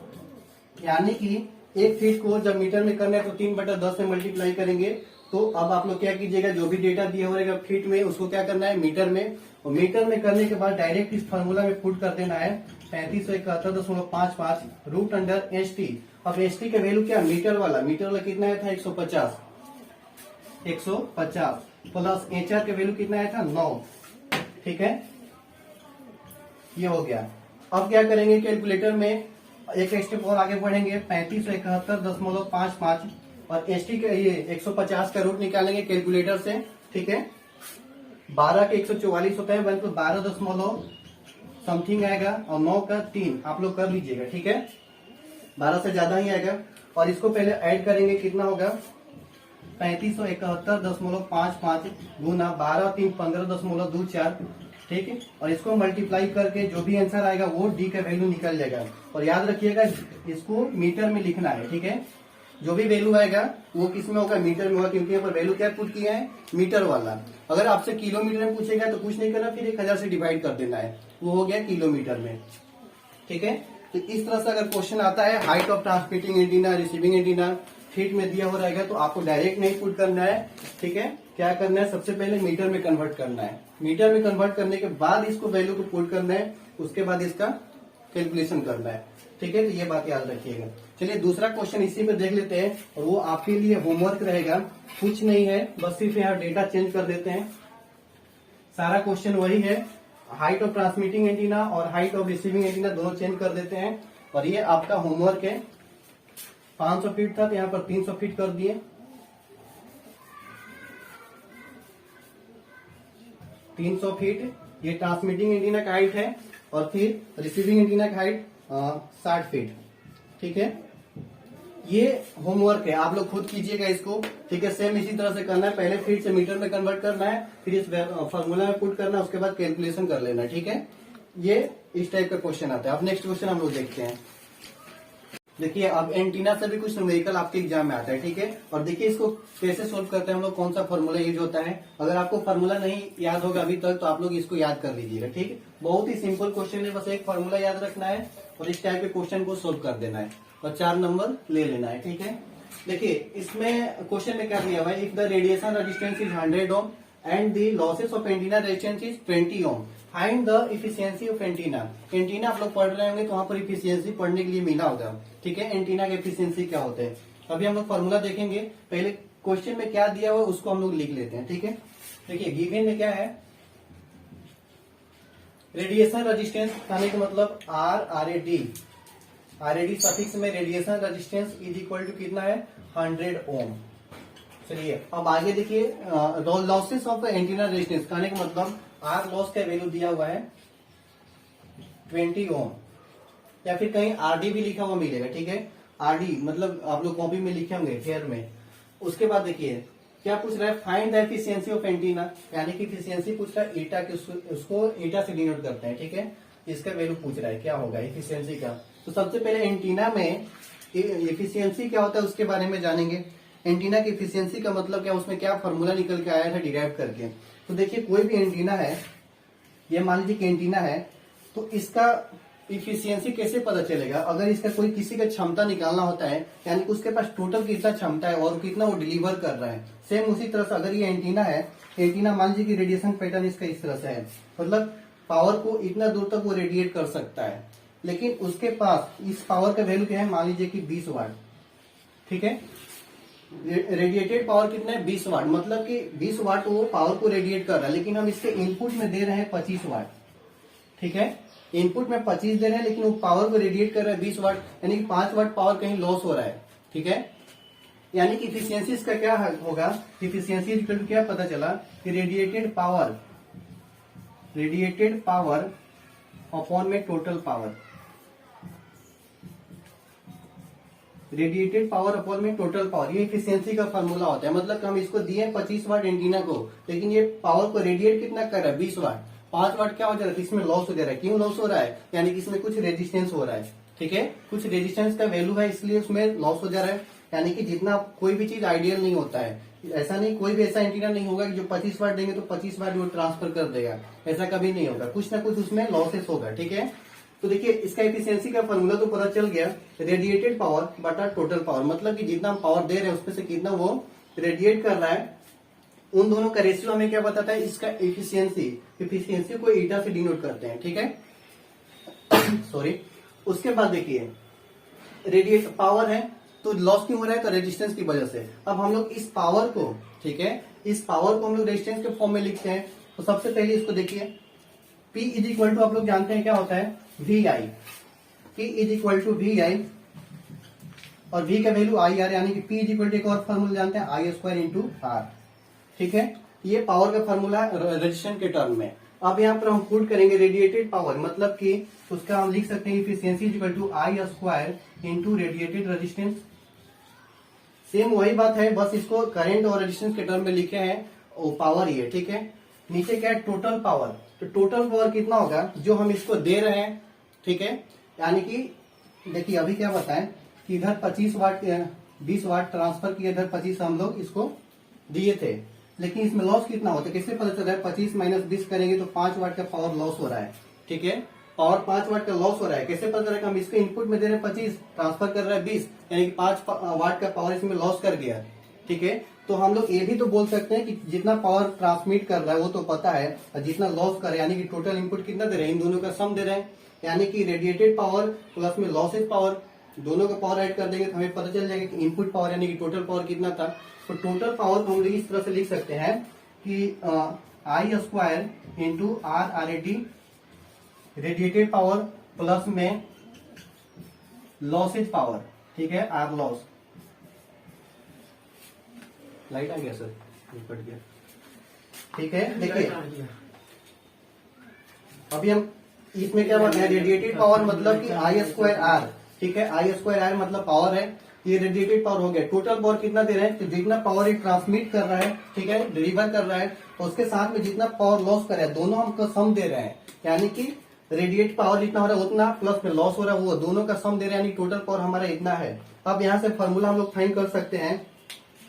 यानी कि 1 फीट को जब मीटर में करना है तो 3/10 से मल्टीप्लाई करेंगे। तो अब आप लोग क्या कीजिएगा, जो भी डेटा दिया होगा फीट में, उसको क्या करना है मीटर में, और मीटर में करने के बाद डायरेक्ट इस फार्मूला में पुट कर देना है 3571.55 रूट अंडर एसटी। अब एसटी का वैल्यू क्या, मीटर वाला कितना आया था 150 प्लस एचआर का वैल्यू कितना आया था 9। ठीक है, ये हो गया। अब क्या करेंगे, कैलकुलेटर में एक स्टेप और आगे बढ़ेंगे, 3571.55 और एसटी का ये 150 का रूट निकालेंगे कैलकुलेटर से। ठीक है, 12 के 144 होता है, तो 12 दशमलव समथिंग आएगा, और 9 का 3 आप लोग कर लीजिएगा। ठीक है, 12 से ज्यादा ही आएगा। और इसको पहले ऐड करेंगे, कितना होगा 3571.55 गुना 12 3 15.24। ठीक है, और इसको मल्टीप्लाई करके जो भी आंसर आएगा वो डी का वैल्यू निकल जाएगा। और याद रखिएगा इसको मीटर में लिखना है। ठीक है, जो भी वैल्यू आएगा वो किस में होगा, मीटर में होगा, क्योंकि यहाँ पर वैल्यू क्या पुट किया है, मीटर वाला। अगर आपसे किलोमीटर में पूछेगा तो कुछ नहीं करना, फिर 1000 से डिवाइड कर देना है, वो हो गया किलोमीटर में। ठीक है, तो इस तरह से अगर क्वेश्चन आता है height of transmitting antenna, receiving antenna feet में दिया हो रहेगा, तो आपको डायरेक्ट नहीं पुट करना है। ठीक है, क्या करना है, सबसे पहले मीटर में कन्वर्ट करना है। मीटर में कन्वर्ट करने के बाद इसको वैल्यू को पुट करना है, उसके बाद इसका कैलकुलेशन करना है। ठीक है, तो ये बात याद रखिएगा। चलिए दूसरा क्वेश्चन इसी में देख लेते हैं, और वो आपके लिए होमवर्क रहेगा, कुछ नहीं है, बस सिर्फ यहाँ डेटा चेंज कर देते हैं। सारा क्वेश्चन वही है, हाइट ऑफ ट्रांसमिटिंग एंटीना और हाइट ऑफ रिसीविंग एंटीना दोनों चेंज कर देते हैं। और ये आपका होमवर्क है। 500 फीट था तो यहाँ पर 300 फीट कर दिए। 300 फीट ये ट्रांसमिटिंग एंटीना का हाइट है, और फिर रिसीविंग एंटीना का हाइट 60 फीट। ठीक है, ये होमवर्क है, आप लोग खुद कीजिएगा इसको। ठीक है, सेम इसी तरह से करना है, पहले फीट से मीटर में कन्वर्ट करना है, फिर इस फॉर्मूला में पुट करना है, उसके बाद कैलकुलेशन कर लेना है। ठीक है, ये इस टाइप का क्वेश्चन आता है। अब नेक्स्ट क्वेश्चन हम लोग देखते हैं। देखिए अब एंटीना से भी कुछ न्यूमेरिकल आपके एग्जाम में आता है। ठीक है, और देखिए इसको कैसे सोल्व करते हैं हम लोग, कौन सा फॉर्मूला यूज होता है। अगर आपको फॉर्मूला नहीं याद होगा अभी तक तो आप लोग इसको याद कर लीजिएगा। ठीक है, बहुत ही सिंपल क्वेश्चन है, बस एक फॉर्मूला याद रखना है और इस टाइप के क्वेश्चन को सोल्व कर देना है और 4 नंबर ले लेना है। ठीक है, देखिए इसमें क्वेश्चन में क्या दिया हुआ है, if the radiation resistance is 100 ohm and the losses of antenna resistance is 20 ohm, find the efficiency of antenna. Antenna आप लोग पढ़ रहे होंगे तो वहां पर इफिशियंसी पढ़ने के लिए मिला होगा। ठीक है, एंटीना के इफिशियंसी क्या होते हैं, अभी हम लोग फॉर्मूला देखेंगे। पहले क्वेश्चन में क्या दिया हुआ उसको हम लोग लिख लेते हैं। ठीक है, देखिए गिवन में क्या है, रेडिएशन रेजिस्टेंस कहने का मतलब आर ए डी सफिक्स में radiation resistance is equal to कितना है 100 ओम। चलिए अब आगे देखिए लॉसेस ऑफ एंटीना रेजिस्टेंस कहने का मतलब आर लॉस का वैल्यू दिया हुआ है 20 ओम, या फिर कहीं आरडी भी लिखा हुआ मिलेगा, ठीक है। आरडी मतलब आप लोग कॉपी में लिखे होंगे फेयर में। उसके बाद देखिए क्या पूछ रहा है, find the efficiency of antenna, यानी कि एफिशिएंसी पूछ रहा है ईटा के, उसको ईटा से डिनोट करते हैं, ठीक है। इसका वैल्यू पूछ रहा है क्या होगा एफिशिएंसी का। तो सबसे पहले एंटीना में एफिशिएंसी क्या होता है उसके बारे में जानेंगे। एंटीना की एफिशिएंसी का मतलब क्या, उसमें क्या फॉर्मूला निकल के आया था डिराइव करके। तो देखिए कोई भी एंटीना है, ये मान लीजिए कि एंटीना है, तो इसका इफिशियंसी कैसे पता चलेगा। अगर इसका कोई किसी का क्षमता निकालना होता है, यानी कि उसके पास टोटल कितना क्षमता है और कितना वो डिलीवर कर रहा है। सेम उसी तरह से अगर ये एंटीना है, एंटीना मान लीजिए कि रेडिएशन पैटर्न इसका इस तरह से है, मतलब पावर को इतना दूर तक वो रेडिएट कर सकता है, लेकिन उसके पास इस पावर का वैल्यू क्या है, मान लीजिए कि 20 वाट, ठीक है। रेडिएटेड पावर कितना है 20 वाट, मतलब कि 20 वाट वो पावर को रेडिएट कर रहा है, लेकिन हम इसके इनपुट में दे रहे हैं 25 वाट, ठीक है। इनपुट में 25 दे रहे हैं, लेकिन वो पावर को रेडिएट कर रहा है 20 वाट, यानी कि 5 वाट पावर कहीं लॉस हो रहा है, ठीक है। यानी कि इफिशियंसी इसका क्या होगा, इफिशियंसी इक्वल टू क्या पता चला कि रेडिएटेड पावर अपॉन में total power, radiated power upon में टोटल पावर, ये इफिशियंसी का फॉर्मूला होता है। मतलब हम इसको दिए 25 वाट एंटीना को, लेकिन ये पावर को रेडिएट कितना कर रहा है 20 वाट। 5 वाट क्या हो जा रहा है, इसमें लॉस हो जा रहा है। क्यों लॉस हो रहा है, यानी कि इसमें कुछ रेजिस्टेंस हो रहा है, ठीक है। कुछ रेजिस्टेंस का वैल्यू है, इसलिए उसमें लॉस हो जा रहा है। यानी कि जितना कोई भी चीज आइडियल नहीं होता है, ऐसा नहीं, कोई भी ऐसा एंटीना नहीं होगा कि जो 25 वाट देंगे तो 25 वाट वो ट्रांसफर कर देगा, ऐसा कभी नहीं होगा। कुछ ना कुछ उसमें लॉसेस होगा, ठीक है। तो देखिए इसका एफिशिएंसी का फॉर्मूला तो पता चल गया, रेडिएटेड पावर बटा टोटल पावर, मतलब कि जितना हम पावर दे रहे हैं उसमें से कितना वो रेडिएट कर रहा है, उन दोनों का रेशियो हमें क्या बताता है, इसका एफिशिएंसी को ईटा से डिनोट करते हैं, ठीक है। सॉरी। उसके बाद देखिए रेडिएट पावर है तो लॉस क्यों हो रहा है, तो रेजिस्टेंस की वजह से। अब हम लोग इस पावर को, ठीक है, इस पावर को हम लोग रेजिस्टेंस के फॉर्म में लिखते हैं। तो सबसे पहले इसको देखिए P इज इक्वल टू, आप लोग जानते हैं क्या होता है, VI। P is equal to VI और V का वैल्यू IR, यानी कि P इज इक्वल टू एक और फॉर्मूला जानते हैं I स्क्वायर इंटू R, ठीक है। ये पावर का फॉर्मूला रेजिस्टेंस के टर्म में। अब यहाँ पर हम पुट करेंगे रेडिएटेड पावर, मतलब कि उसका हम लिख सकते हैं efficiency is equal to I square into radiated resistance. Same वही बात है, बस इसको करंट और रेजिस्टेंस के टर्म में लिखे हैं, वो पावर ही है, ठीक है। नीचे क्या है, टोटल पावर। तो टोटल पावर कितना होगा जो हम इसको दे रहे हैं, ठीक है। यानी कि देखिए अभी क्या बताएं कि इधर 25 वाट 20 वाट ट्रांसफर किया, इधर 25 हम लोग इसको दिए थे, लेकिन इसमें लॉस कितना होता है, कैसे पता चल रहा है, 25 माइनस 20 करेंगे तो 5 वाट का पावर लॉस हो रहा है, ठीक है। पावर 5 वाट का लॉस हो रहा है, कैसे पता चल रहा है, हम इसके इनपुट में दे रहे हैं 25, ट्रांसफर कर रहा है 20, यानी कि 5 वाट का पावर इसमें लॉस कर गया, ठीक है। तो हम लोग ये भी तो बोल सकते हैं कि जितना पावर ट्रांसमिट कर रहा है वो तो पता है, और जितना लॉस कर रहा है, यानी कि टोटल इनपुट कितना दे रहे हैं, इन दोनों का सम दे रहे हैं। यानी कि रेडिएटेड पावर प्लस में लॉसेज पावर, दोनों का पावर ऐड कर देंगे तो हमें पता चल जाएगा कि इनपुट पावर यानी कि टोटल पावर कितना था। तो टोटल पावर को हम लोग इस तरह से लिख सकते हैं कि I square into RRAT, radiated power plus में लॉसेज पावर, ठीक है, R लॉस। लाइट आ गया सर, कट गया, ठीक है। देखिए अभी हम इसमें क्या बताए, रेडिएटेड पावर मतलब कि I स्क्वायर R, ठीक है। I स्क्वायर R मतलब पावर है, ये रेडिएटेड पावर हो गया। टोटल पावर कितना दे रहे हैं, तो जितना पावर ये ट्रांसमिट कर रहा है, ठीक है, डिलीवर कर रहा है, और उसके साथ में जितना पावर लॉस कर रहा है, दोनों हमको सम दे रहे हैं। यानी कि रेडिएट पावर जितना हो रहा है उतना, प्लस में लॉस हो रहा है वो, दोनों का सम दे रहे हैं, यानी टोटल पावर हमारा इतना है। अब यहाँ से फॉर्मूला हम लोग फाइंड कर सकते हैं,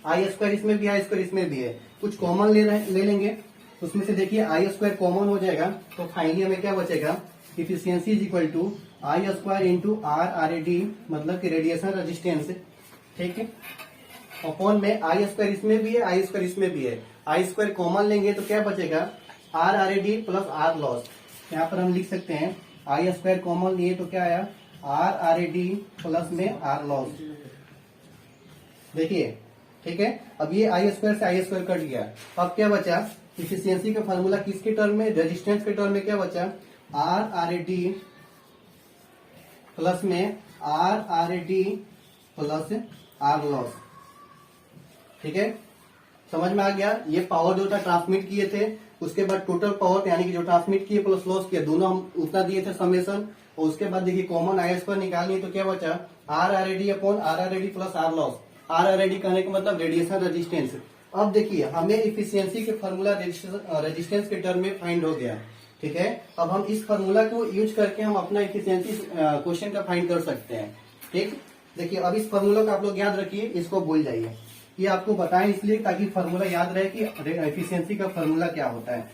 I स्क्वायर इसमें भी, I स्क्वायर इसमें भी है, कुछ कॉमन ले लेंगे, उसमें से देखिए I स्क्वायर कॉमन हो जाएगा, तो फाइनली हमें क्या बचेगा, efficiency is equal to I square into RRAD, मतलब कि रेडिएशन रेजिस्टेंस, ठीक है, अपॉन में I स्क्वायर इसमें भी है, I स्क्वायर इसमें भी है। I स्क्वायर कॉमन लेंगे तो क्या बचेगा, RRAD प्लस R लॉस। यहाँ पर हम लिख सकते हैं I स्क्वायर कॉमन लिए तो क्या आया, RRAD प्लस में R लॉस, देखिए, ठीक है। अब ये I स्क्वायर से I स्क्वायर कट गया, अब क्या बचा, इफिशियंसी का फॉर्मूला किसके टर्म में, रेजिस्टेंस के टर्म में क्या बचा, RRD प्लस में RRD प्लस R लॉस। ठीक है, समझ में आ गया। ये पावर जो था ट्रांसमिट किए थे, उसके बाद टोटल पावर यानी कि जो ट्रांसमिट किए प्लस लॉस किया, दोनों हम उतना दिए थे समेशन। और उसके बाद देखिए कॉमन आईएस पर निकालनी है तो क्या बचा, RRD upon RRD plus R loss. RRD कहने का मतलब रेडिएशन रेजिस्टेंस। अब देखिए हमें इफिशियंसी के फॉर्मूला रेजिस्टेंस के टर्म में फाइंड हो गया। ठीक है, अब हम इस फॉर्मूला को यूज करके हम अपना इफिशियंसी क्वेश्चन का फाइंड कर सकते हैं। ठीक, देखिए अब इस फॉर्मूला को आप लोग याद रखिए, इसको भूल जाइए। ये आपको बताएं इसलिए ताकि फॉर्मूला याद रहे कि एफिशिएंसी का फॉर्मूला क्या होता है।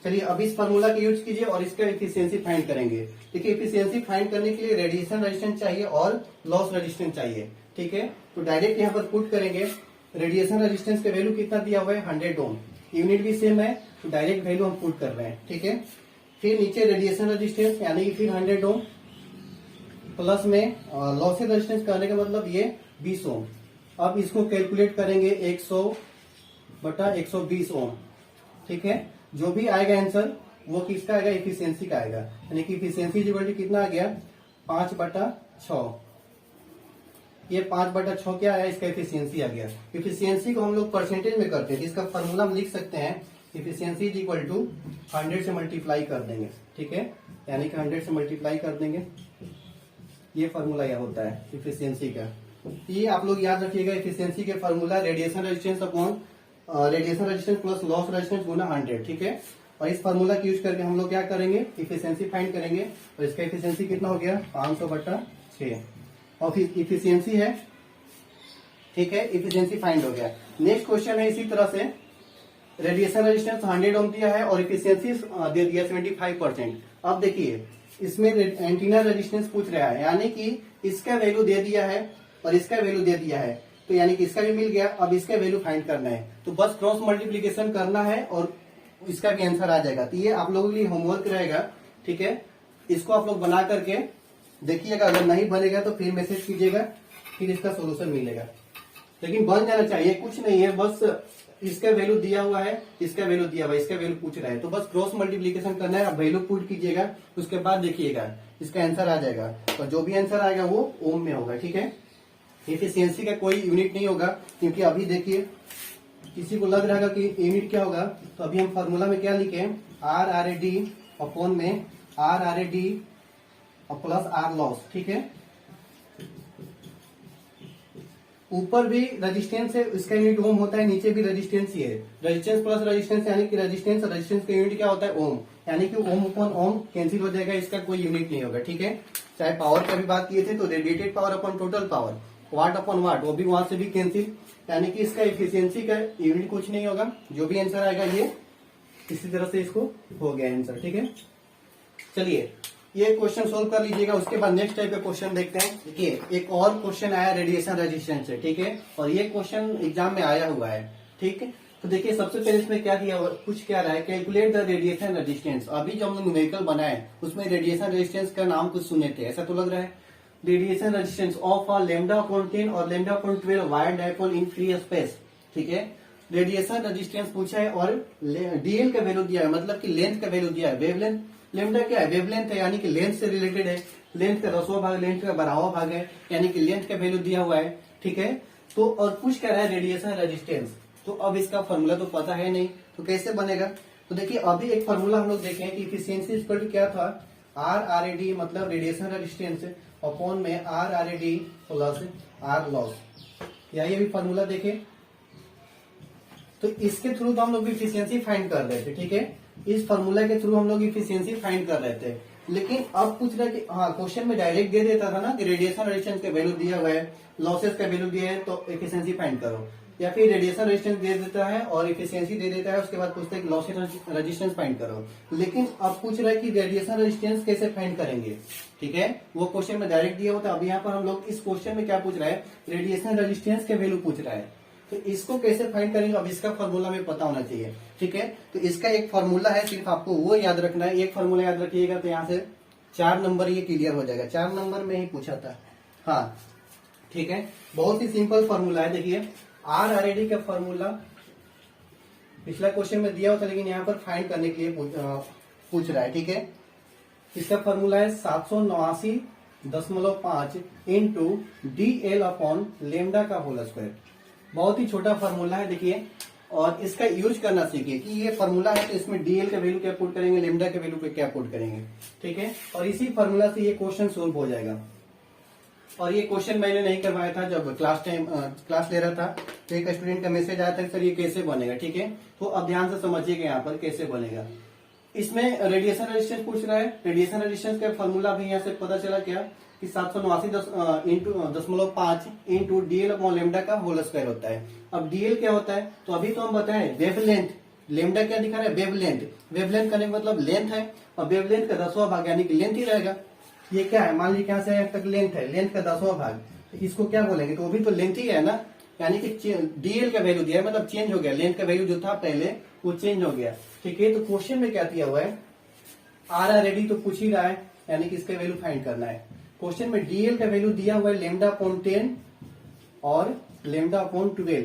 चलिए अब इस फॉर्मूला का यूज कीजिए और इसका एफिशिएंसी फाइंड करेंगे। देखिए एफिशिएंसी फाइंड करने के लिए रेडिएशन रेजिस्टेंस चाहिए और लॉस रेजिस्टेंस चाहिए। ठीक है, तो डायरेक्ट यहाँ पर पुट करेंगे। रेडिएशन रेजिस्टेंस का वैल्यू कितना दिया हुआ है, 100 ओम। यूनिट भी सेम है तो डायरेक्ट वैल्यू हम पुट कर रहे हैं। ठीक है, फिर नीचे रेडिएशन रेजिस्टेंस यानी कि फिर 100 ओम प्लस में लॉस रेजिस्टेंस करने का मतलब ये 20 ओम। अब इसको कैलकुलेट करेंगे 100/120 ओम। ठीक है, जो भी आएगा आंसर वो किसका आएगा, इफिशियंसी का आएगा। यानी कि इफिशियंसी इक्वल कितना आ गया, 5/6। ये 5/6 क्या आया, इसका इफिशियंसी आ गया। इफिशियंसी को हम लोग परसेंटेज में करते हैं, जिसका फॉर्मूला हम लिख सकते हैं, इफिशियंसी इज इक्वल टू 100 से मल्टीप्लाई कर देंगे। ठीक है, यानी कि 100 से मल्टीप्लाई कर देंगे, ये फॉर्मूला यह होता है इफिशियंसी का। ये आप लोग याद रखिएगा, इफिशियंसी के formula radiation resistance upon radiation resistance plus loss resistance गुना 100। ठीक है, और इस फॉर्मूला का यूज करके हम लोग क्या करेंगे, इफिशियंसी फाइंड करेंगे। और इसका इफिशियंसी कितना हो गया, 500/6 और इफिशियंसी है। ठीक है, इफिशियंसी फाइंड हो गया। नेक्स्ट क्वेश्चन है इसी तरह से, रेडिएशन रेजिस्टेंस 100 ओम दिया है और इफिशियंसी दे दिया 75%। अब देखिए इसमें एंटीना रेजिस्टेंस पूछ रहा है, यानी कि इसका वैल्यू दे दिया है और इसका वैल्यू दे दिया है, तो यानी कि इसका भी मिल गया। अब इसका वैल्यू फाइंड करना है, तो बस क्रॉस मल्टीप्लीकेशन करना है और इसका भी आंसर आ जाएगा। तो ये आप लोगों के लिए होमवर्क रहेगा। ठीक है, इसको आप लोग बना करके देखिएगा, अगर नहीं बनेगा तो फिर मैसेज कीजिएगा, फिर इसका सोल्यूशन मिलेगा। लेकिन बन जाना चाहिए, कुछ नहीं है, बस इसका वैल्यू दिया हुआ है, इसका वैल्यू दिया हुआ है, इसका वैल्यू पूछ रहा है, तो बस क्रॉस मल्टीप्लीकेशन करना है। अब वैल्यू पुट कीजिएगा, उसके बाद देखिएगा इसका आंसर आ जाएगा, और जो भी आंसर आएगा वो ओम में होगा। ठीक है, एफिशिएंसी का कोई यूनिट नहीं होगा, क्योंकि अभी देखिए किसी को लग रहा है कि यूनिट क्या होगा, तो अभी हम फॉर्मूला में क्या लिखे, RRD अपॉन में RRD प्लस R लॉस। ठीक है, ऊपर भी रेजिस्टेंस है, इसका यूनिट ओम होता है, नीचे भी रेजिस्टेंस ही है। रेजिस्टेंस प्लस रेजिस्टेंस यानी कि रेजिस्टेंस का यूनिट क्या होता है, ओम। यानी कि ओम अपॉन ओम कैंसिल हो जाएगा, इसका कोई यूनिट नहीं होगा। ठीक है, चाहे पावर का भी बात किए थे तो radiated power upon total power, watt upon watt, वो भी वहां से भी कैंसिल। यानी कि इसका इफिशियंसी का यूनिट कुछ नहीं होगा, जो भी आंसर आएगा ये इसी तरह से इसको हो गया आंसर। ठीक है, चलिए ये क्वेश्चन सोल्व कर लीजिएगा, उसके बाद नेक्स्ट टाइप का क्वेश्चन देखते हैं। देखिए एक और क्वेश्चन आया रेडिएशन रेजिस्टेंस से। ठीक है, और ये क्वेश्चन एग्जाम में आया हुआ है। ठीक है, तो देखिए सबसे पहले इसमें क्या दिया हुआ, कुछ क्या रहा है, कैलकुलेट द रेडिएशन रेजिस्टेंस। अभी जो हम लोग न्यूमेरिकल बनाए उसमें रेडिएशन रेजिस्टेंस का नाम कुछ सुने थे, ऐसा तो लग रहा है। रेडिएशन रेजिस्टेंस ऑफ अ λ/10 और λ/12 wire dipole in free space. ठीक है, रेडिएशन रेजिस्टेंस पूछा है और डीएल का वैल्यू दिया है, मतलब कि लेंथ का वैल्यू दिया है। वेवलेंथ, लेमडा क्या है, वेवलेंथ है, यानी कि लेंथ से रिलेटेड है। लेंथ का 10वां भाग लेंथ का 12वां भाग है, यानी कि लेंथ का वैल्यू दिया हुआ है। ठीक है, तो और पूछ क्या रहा है रेडिएशन रेजिस्टेंस, तो अब इसका फॉर्मूला तो पता है नहीं, तो कैसे बनेगा। तो देखिए अभी एक फॉर्मूला हम लोग देखें कि इफिशियंसी इक्वल टू क्या था, RRD मतलब रेडिएशन रेजिस्टेंस अपॉन में RRD प्लस R लॉस। या ये भी फॉर्मूला देखें, तो इसके थ्रू तो हम लोग इफिशियंसी फाइंड कर रहे थे। ठीक है, इस फॉर्मूला के थ्रू हम लोग इफिशियंसी फाइंड कर रहे थे। लेकिन अब पूछ रहा है कि हाँ, क्वेश्चन में डायरेक्ट दे देता था ना कि रेडिएशन रेजिस्टेंस का वैल्यू दिया हुआ है, लॉसेस का वैल्यू दिया है, तो इफिशियंसी फाइंड करो। या फिर रेडिएशन रेजिस्टेंस दे देता है और इफिशियंसी दे देता है, उसके बाद पूछता है कि लॉसेस रेजिस्टेंस फाइंड करो। लेकिन अब पूछ रहा है कि रेडिएशन रेजिस्टेंस कैसे फाइंड करेंगे। ठीक है, वो क्वेश्चन में डायरेक्ट दिया होता है। अब यहाँ पर हम लोग इस क्वेश्चन में क्या पूछ रहा है, रेडिएशन रेजिस्टेंस के वैल्यू पूछ रहा है, तो इसको कैसे फाइंड करेंगे, अब इसका फॉर्मूला में पता होना चाहिए। ठीक है, तो इसका एक फॉर्मूला है, सिर्फ आपको वो याद रखना है। एक फॉर्मूला याद रखिएगा तो यहाँ से 4 नंबर ये क्लियर हो जाएगा। 4 नंबर में ही पूछा था। हाँ ठीक है, बहुत ही सिंपल फॉर्मूला है। देखिए RRD का फॉर्मूला पिछला क्वेश्चन में दिया होता, लेकिन यहाँ पर फाइंड करने के लिए पूछ रहा है, ठीक है। इसका फॉर्मूला है 789.5 इंटू DL अपॉन लेमडा का होल स्क्वायर। बहुत ही छोटा फॉर्मूला है, देखिए, और इसका यूज करना सीखिए कि ये फॉर्मूला है तो इसमें DL का वैल्यू क्या पुट करेंगे, लेमडा के वैल्यू पे क्या पुट करेंगे, ठीक है। और इसी फॉर्मूला से ये क्वेश्चन सोल्व हो जाएगा। और ये क्वेश्चन मैंने नहीं करवाया था जब क्लास ले रहा था, तो एक स्टूडेंट का मैसेज आया था सर ये कैसे बनेगा, ठीक है। तो अब ध्यान से समझिएगा यहाँ पर कैसे बनेगा। इसमें रेडिएशन रेजिस्टेंस पूछ रहा है। रेडिएशन रेजिस्टेंस का फॉर्मूला भी यहाँ से पता चला क्या कि 789.5 इंटू DL अपॉन लेमडा का होल स्क्वायर होता है। अब DL क्या होता है, तो अभी तो हम बताएं वेवलेंथ। लेमडा क्या दिखा रहा है, वेवलेंथ। वेवलेंथ करने का मतलब लेंथ है, और वेवलेंथ का 10वां भाग यानी कि लेंथ ही रहेगा। ये क्या है, मान लीजिए यहाँ से तक लेंथ है, लेंथ का 10वां भाग, तो इसको क्या बोलेंगे, तो वो भी तो लेंथ ही है ना। यानी कि DL का वैल्यू दिया है, मतलब चेंज हो गया, लेंथ का वैल्यू जो था पहले वो चेंज हो गया, ठीक है। तो क्वेश्चन में क्या दिया हुआ है, RRAD तो पूछ ही रहा है, यानी कि इसका वैल्यू फाइंड करना है। क्वेश्चन में DL का वैल्यू दिया हुआ है लेमडा अपॉन 10 और लेमडा अपॉन 12।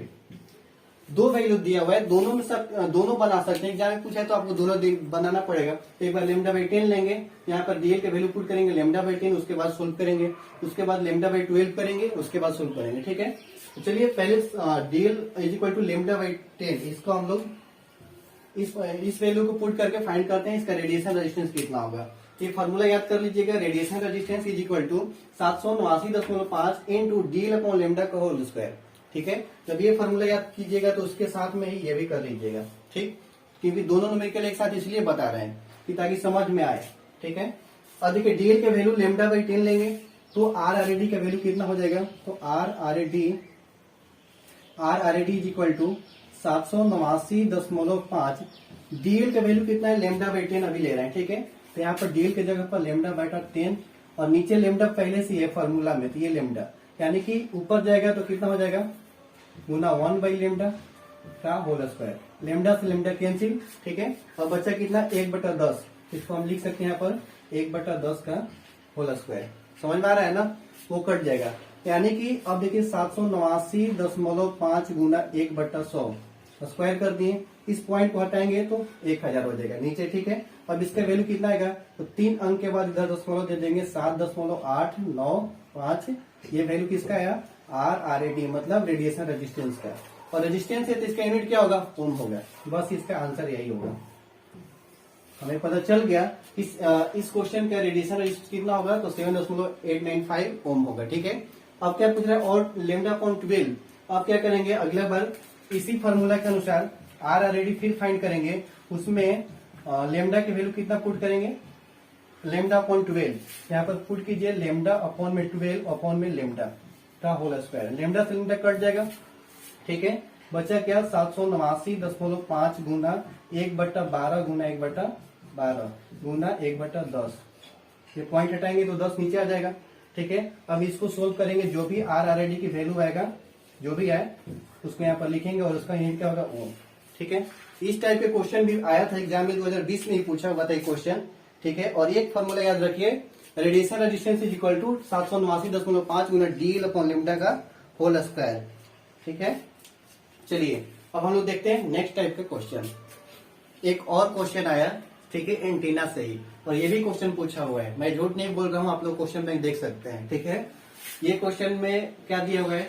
दो वैल्यू दिया हुआ है, दोनों में सब दोनों बना सकते हैं। एग्जाम में पूछा है तो आपको दोनों बनाना पड़ेगा। तो एक बार लेमडा बाई 10 लेंगे, यहाँ पर DL का वैल्यू पुट करेंगे लेमडा बाई 10, उसके बाद सोल्व करेंगे, उसके बाद लेमडा बाई 12 करेंगे, उसके बाद सोल्व करेंगे, ठीक है। तो चलिए पहले DL is equal to lambda by 10, इसको हम लोग इस वैल्यू को पुट करके फाइंड करते हैं इसका रेडिएशन रेजिस्टेंस कितना होगा। ये फॉर्मूला याद कर लीजिएगा, radiation resistance is equal to 789.5 into DL upon lambda का होल स्क्वायर, ठीक है। जब ये फॉर्मूला याद कीजिएगा तो उसके साथ में ही ये भी कर लीजिएगा, ठीक, क्योंकि दोनों न्यूमेरिकल एक साथ इसलिए बता रहे हैं कि ताकि समझ में आए, ठीक है। अब देखिए DL के वैल्यू लेमडा बाई 10 लेंगे तो RRAD का वैल्यू कितना हो जाएगा, तो RRAD is equal to 789.5। DL का वैल्यू कितना है, लेमडा बाई 10 अभी ले रहे हैं, ठीक है। तो यहाँ पर DL की जगह पर लेमडा बाई 10 और नीचे लेमडा पहले से है फॉर्मूला में, तो ये लेमडा, यानी कि ऊपर जाएगा तो कितना हो जाएगा, गुना 1 बाई लेमडा का होल स्क्वायर। लेमडा से लेमडा कैंसिल, ठीक है। और बच्चा कितना, 1/10, इसको हम लिख सकते हैं यहाँ पर 1/10 का होल स्क्वायर। समझ में आ रहा है ना, वो कट जाएगा। यानी कि अब देखिए 789.5 गुना 1/100 स्क्वायर कर दिए, इस पॉइंट को हटाएंगे तो 1000 हो जाएगा नीचे, ठीक है। अब इसका वैल्यू कितना आएगा, तो 3 अंक के बाद इधर दशमलव दे देंगे, 7.895। ये वैल्यू किसका आया, RRAD मतलब रेडिएशन रेजिस्टेंस का। और रेजिस्टेंस है तो इसका यूनिट क्या होगा, ओम होगा। बस इसका आंसर यही होगा। हमें पता चल गया इस क्वेश्चन का रेडिएशन रेजिस्टेंस कितना होगा, तो 7.895 ओम होगा, ठीक है। अब क्या पूछ रहा है, और लेमडा अपॉन 12। अब क्या करेंगे, अगला बार इसी फॉर्मूला के अनुसार RRAD फिर फाइंड करेंगे, उसमें लेमडा की वैल्यू कितना पुट करेंगे, लेमडा अपॉन 12। यहाँ पर पुट कीजिए लेमडा अपॉन में 12 अपॉन में लेमडा का होल स्क्वायर। लेमडा से लेमडा कट जाएगा, ठीक है। बचा क्या, 789.5 गुना 1/12 गुना 1/12 गुना 1/10। ये पॉइंट हटाएंगे तो 10 नीचे आ जाएगा, ठीक है। अब इसको सोल्व करेंगे, जो भी RRAD की वैल्यू आएगा, जो भी आए उसको यहाँ पर लिखेंगे और उसका यूनिट क्या होगा, ओम, ठीक है। इस टाइप के क्वेश्चन भी आया था एग्जाम में, 2020 में ही पूछा हुआ था क्वेश्चन, ठीक है। और एक फॉर्मूला याद रखिए, radiation resistance is equal to 789.5 गुना DL अपॉन लेमडा का होल स्क्वायर, ठीक है। चलिए अब हम लोग देखते हैं नेक्स्ट टाइप का क्वेश्चन। एक और क्वेश्चन आया, ठीक है, एंटीना से ही, और ये भी क्वेश्चन पूछा हुआ है। मैं झूठ नहीं बोल रहा हूँ, आप लोग क्वेश्चन बैंक देख सकते हैं, ठीक है। ये क्वेश्चन में क्या दिया हुआ है,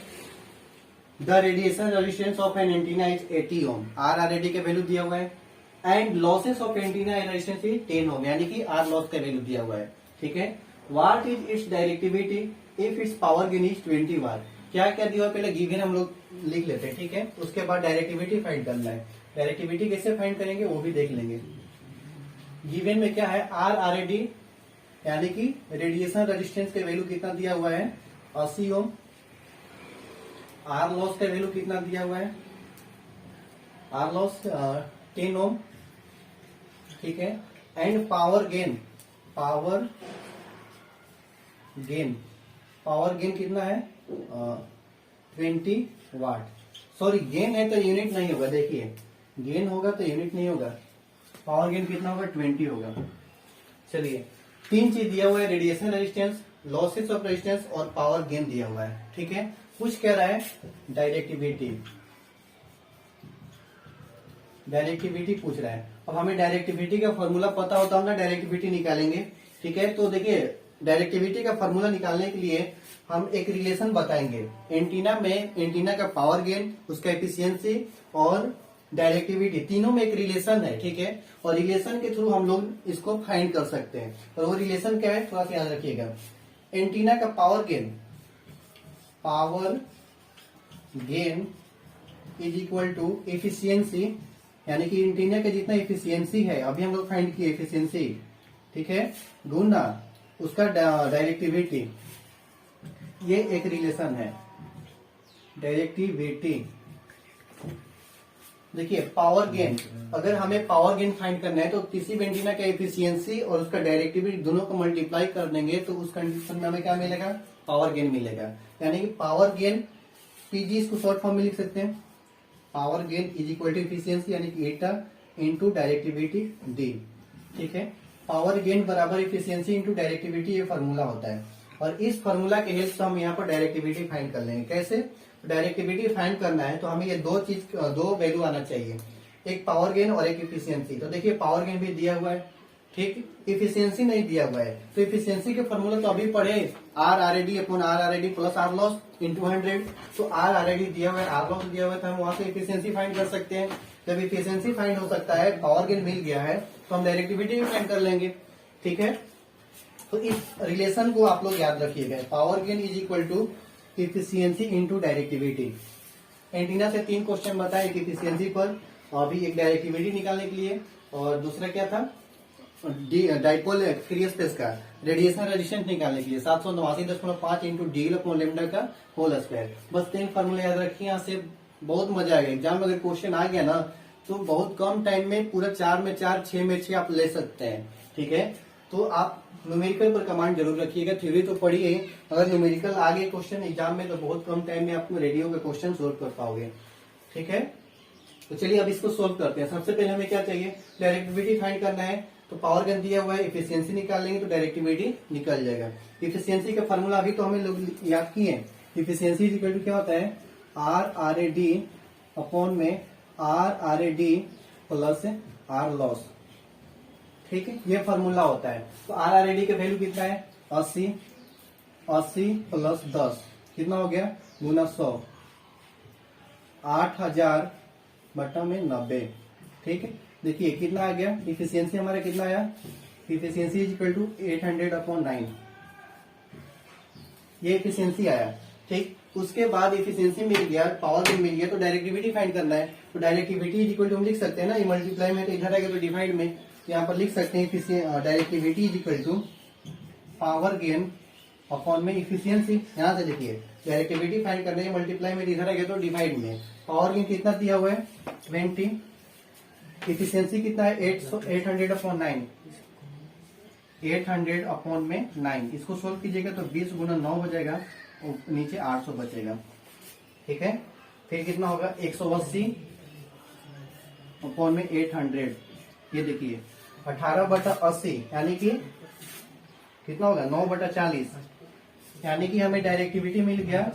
the radiation resistance of an antenna is 80 ohm. RRAD का वैल्यू दिया हुआ है, and losses of antenna resistance is 10 ohm, यानी कि R लॉस का वैल्यू दिया हुआ है, ठीक है। What is it's directivity if it's power gain is 20 वाट। क्या क्या दिया हुआ, पहले गिवन हम लोग लिख लेते हैं, ठीक है। उसके बाद डायरेक्टिविटी फाइंड करना है। डायरेक्टिविटी कैसे फाइंड करेंगे वो भी देख लेंगे। गिवन में क्या है, RRAD यानी कि रेडिएशन रेजिस्टेंस का वैल्यू कितना दिया हुआ है, 80 ओम। R लॉस का वैल्यू कितना दिया हुआ है, R लॉस 10 ओम, ठीक है। एंड पावर गेन कितना है, 20 वाट। सॉरी, गेन है तो यूनिट नहीं होगा, देखिए गेन होगा तो यूनिट नहीं होगा। पावर गेन कितना होगा, 20 होगा। चलिए, 3 चीज दिया हुआ है, radiation resistance, losses of resistance और पावर गेन दिया हुआ है, ठीक है। कुछ कह रहा है डायरेक्टिविटी। डायरेक्टिविटी पूछ रहा है। अब हमें डायरेक्टिविटी का फॉर्मूला पता होता हम ना डायरेक्टिविटी निकालेंगे, ठीक है। तो देखिए डायरेक्टिविटी का फॉर्मूला निकालने के लिए हम एक रिलेशन बताएंगे एंटीना में, एंटीना का पावर गेन, उसका एफिशिएंसी और डायरेक्टिविटी, तीनों में एक रिलेशन है, ठीक है। और रिलेशन के थ्रू हम लोग इसको फाइंड कर सकते हैं। और वो रिलेशन क्या है थोड़ा सा याद रखिएगा। एंटीना का power gain is equal to efficiency, यानी कि एंटीना का जितना एफिशिएंसी है, अभी हम लोग फाइंड किए एफिशिएंसी, ठीक है, गुना उसका डायरेक्टिविटी। ये एक रिलेशन है डायरेक्टिविटी। देखिए पावर गेन, अगर हमें पावर गेन फाइंड करना है तो किसी भी एंटीना का एफिशिएंसी और उसका डायरेक्टिविटी दोनों को मल्टीप्लाई कर देंगे तो उस कंडीशन में हमें क्या मिलेगा, पावर गेन मिलेगा। यानी कि पावर गेन पीजी, इसको शॉर्ट फॉर्म में लिख सकते हैं, power gain is equal to efficiency यानी कि एटा इंटू डायरेक्टिविटी डी, ठीक है। पावर गेन बराबर एफिशिएंसी इंटू डायरेक्टिविटी, ये फॉर्मूला होता है। और इस फॉर्मूला के हेल्प से हम यहाँ पर डायरेक्टिविटी फाइंड कर लेंगे। कैसे डायरेक्टिविटी फाइंड करना है तो हमें ये दो वैल्यू आना चाहिए, एक पावर गेन और एक इफिशियंसी। तो देखिए पावर गेन भी दिया हुआ है, ठीक, इफिशियंसी नहीं दिया हुआ है। तो इफिशियंसी के फॉर्मूला तो अभी पढ़े, RRAD upon RRAD plus R loss into 100। तो RRAD दिया हुआ है, R लॉस दिया हुआ है, तो हम वहां से इफिशियंसी फाइंड कर सकते हैं। जब इफिशियंसी फाइंड हो सकता है, पावर गेन मिल गया है, तो हम डायरेक्टिविटी भी फाइंड कर लेंगे, ठीक है। तो इस रिलेशन को आप लोग याद रखिएगा, power gain is equal to efficiency into directivity. Antenna से 3 क्वेश्चन बताए, एक इफिशियंसी पर, अभी एक डायरेक्टिविटी निकालने के लिए, और दूसरा क्या था, डाइपोल फ्री स्पेस का रेडिएशन रेजिस्टेंस निकालने के लिए 789.5 इंटू डीएल अपॉन लेमडा का होल स्क्वायर। बस 3 फॉर्मूले याद रखिए, यहाँ से बहुत मजा आएगा। एग्जाम में अगर क्वेश्चन आ गया ना तो बहुत कम टाइम में पूरा 4 में 4, 6 में 6 आप ले सकते हैं, ठीक है। तो आप न्यूमेरिकल पर कमांड जरूर रखिएगा, थ्योरी तो पढ़िए, अगर न्यूमेरिकल आ गए क्वेश्चन एग्जाम में तो बहुत कम टाइम में आप रेडियो का क्वेश्चन सोल्व कर पाओगे, ठीक है। तो चलिए अब इसको सोल्व करते हैं। सबसे पहले हमें क्या चाहिए, डायरेक्टिविटी फाइंड करना है। तो पावर गेन दिया हुआ है, इफिशियंसी निकाल लेंगे तो डायरेक्टिविटी निकल जाएगा। इफिशियंसी का फॉर्मूला अभी तो हमें लोग याद किए हैं। इफिशियंसी इक्वल टू क्या होता है, RRAD अपॉन में RRAD प्लस R लॉस, ठीक है, ये फॉर्मूला होता है। तो RRAD का वैल्यू कितना है, 80 प्लस 10 कितना हो गया, गुना 100, 8000 बटा में 90, ठीक है। देखिए कितना आ गया, इफिशियंसी हमारा कितना आया, efficiency is equal to 800 upon 9, ये इफिशियंसी आया, ठीक। उसके बाद इफिशियंसी मिल गया, पावर गेन मिल गया, तो डायरेक्टिविटी फाइंड करना है। तो डायरेक्टिविटी इज इक्वल टू हम लिख सकते हैं ना, ये मल्टीप्लाई में तो इधर आएगा तो डिवाइड में, यहाँ पर लिख सकते हैं directivity is equal to power gain upon में इफिशियंसी। यहाँ से देखिए डायरेक्टिविटी फाइंड करने के मल्टीप्लाई में इधर आएगा तो डिवाइड में, पावर गेन कितना दिया हुआ है 20, इफिशियंसी कितना है 800 अपॉन 9, 800 अपॉन में 9। इसको सोल्व कीजिएगा तो 20 गुना 9 हो जाएगा, नीचे 800 बचेगा, ठीक है। फिर कितना होगा 180 अपॉन में 800, ये देखिए 18/80 यानी कि कितना होगा 9/40, यानी कि हमें डायरेक्टिविटी मिल गया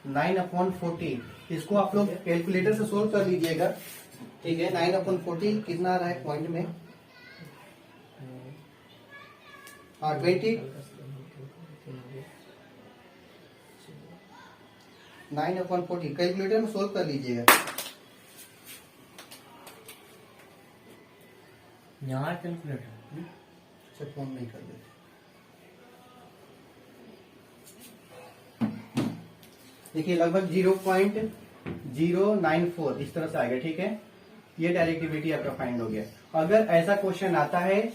9/40। इसको आप लोग कैलकुलेटर से सोल्व कर लीजिएगा, ठीक है। 9/40 कितना आ रहा है पॉइंट में, 20, 9/40 कैलकुलेटर में सोल्व कर लीजिएगा। यहाँ कैलकुलेटर अच्छा फोन नहीं कर देते, देखिए लगभग 0.094 इस तरह से आएगा, ठीक है। ये डायरेक्टिविटी आपका फाइंड हो गया। अगर ऐसा क्वेश्चन आता है,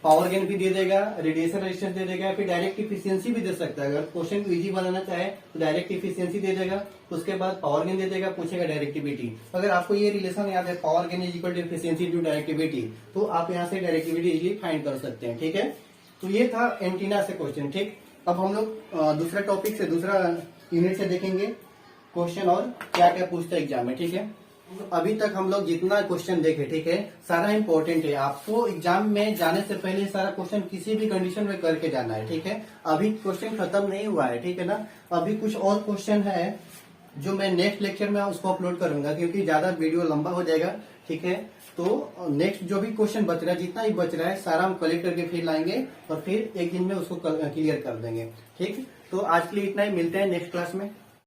पावर गेन भी दे देगा, रेडिएशन रेजिस्टेंस दे देगा, फिर डायरेक्ट इफिशियंसी भी दे सकता है। अगर क्वेश्चन को इजी बनाना चाहे तो डायरेक्ट इफिशियंसी दे देगा, उसके बाद पावर गेन दे देगा, पूछेगा डायरेक्टिविटी। अगर आपको ये रिलेशन याद है, power gain is equal to efficiency to directivity, तो आप यहाँ से डायरेक्टिविटी इजीली फाइंड कर सकते हैं, ठीक है। तो ये था एंटीना से क्वेश्चन, ठीक। अब हम लोग दूसरा टॉपिक से, दूसरा यूनिट से देखेंगे क्वेश्चन और क्या क्या पूछता है एग्जाम में, ठीक है। अभी तक हम लोग जितना क्वेश्चन देखे, ठीक है, सारा इंपॉर्टेंट है। आपको एग्जाम में जाने से पहले सारा क्वेश्चन किसी भी कंडीशन में करके जाना है, ठीक है। अभी क्वेश्चन खत्म नहीं हुआ है, ठीक है ना। अभी कुछ और क्वेश्चन है जो मैं नेक्स्ट लेक्चर में उसको अपलोड करूंगा, क्योंकि ज्यादा वीडियो लंबा हो जाएगा। ठीक है, तो नेक्स्ट जो भी क्वेश्चन बच रहा है, जितना ही बच रहा है सारा हम कलेक्ट करके फिर लाएंगे और फिर एक दिन में उसको क्लियर कर देंगे। ठीक, तो आज के लिए इतना ही, मिलते हैं नेक्स्ट क्लास में।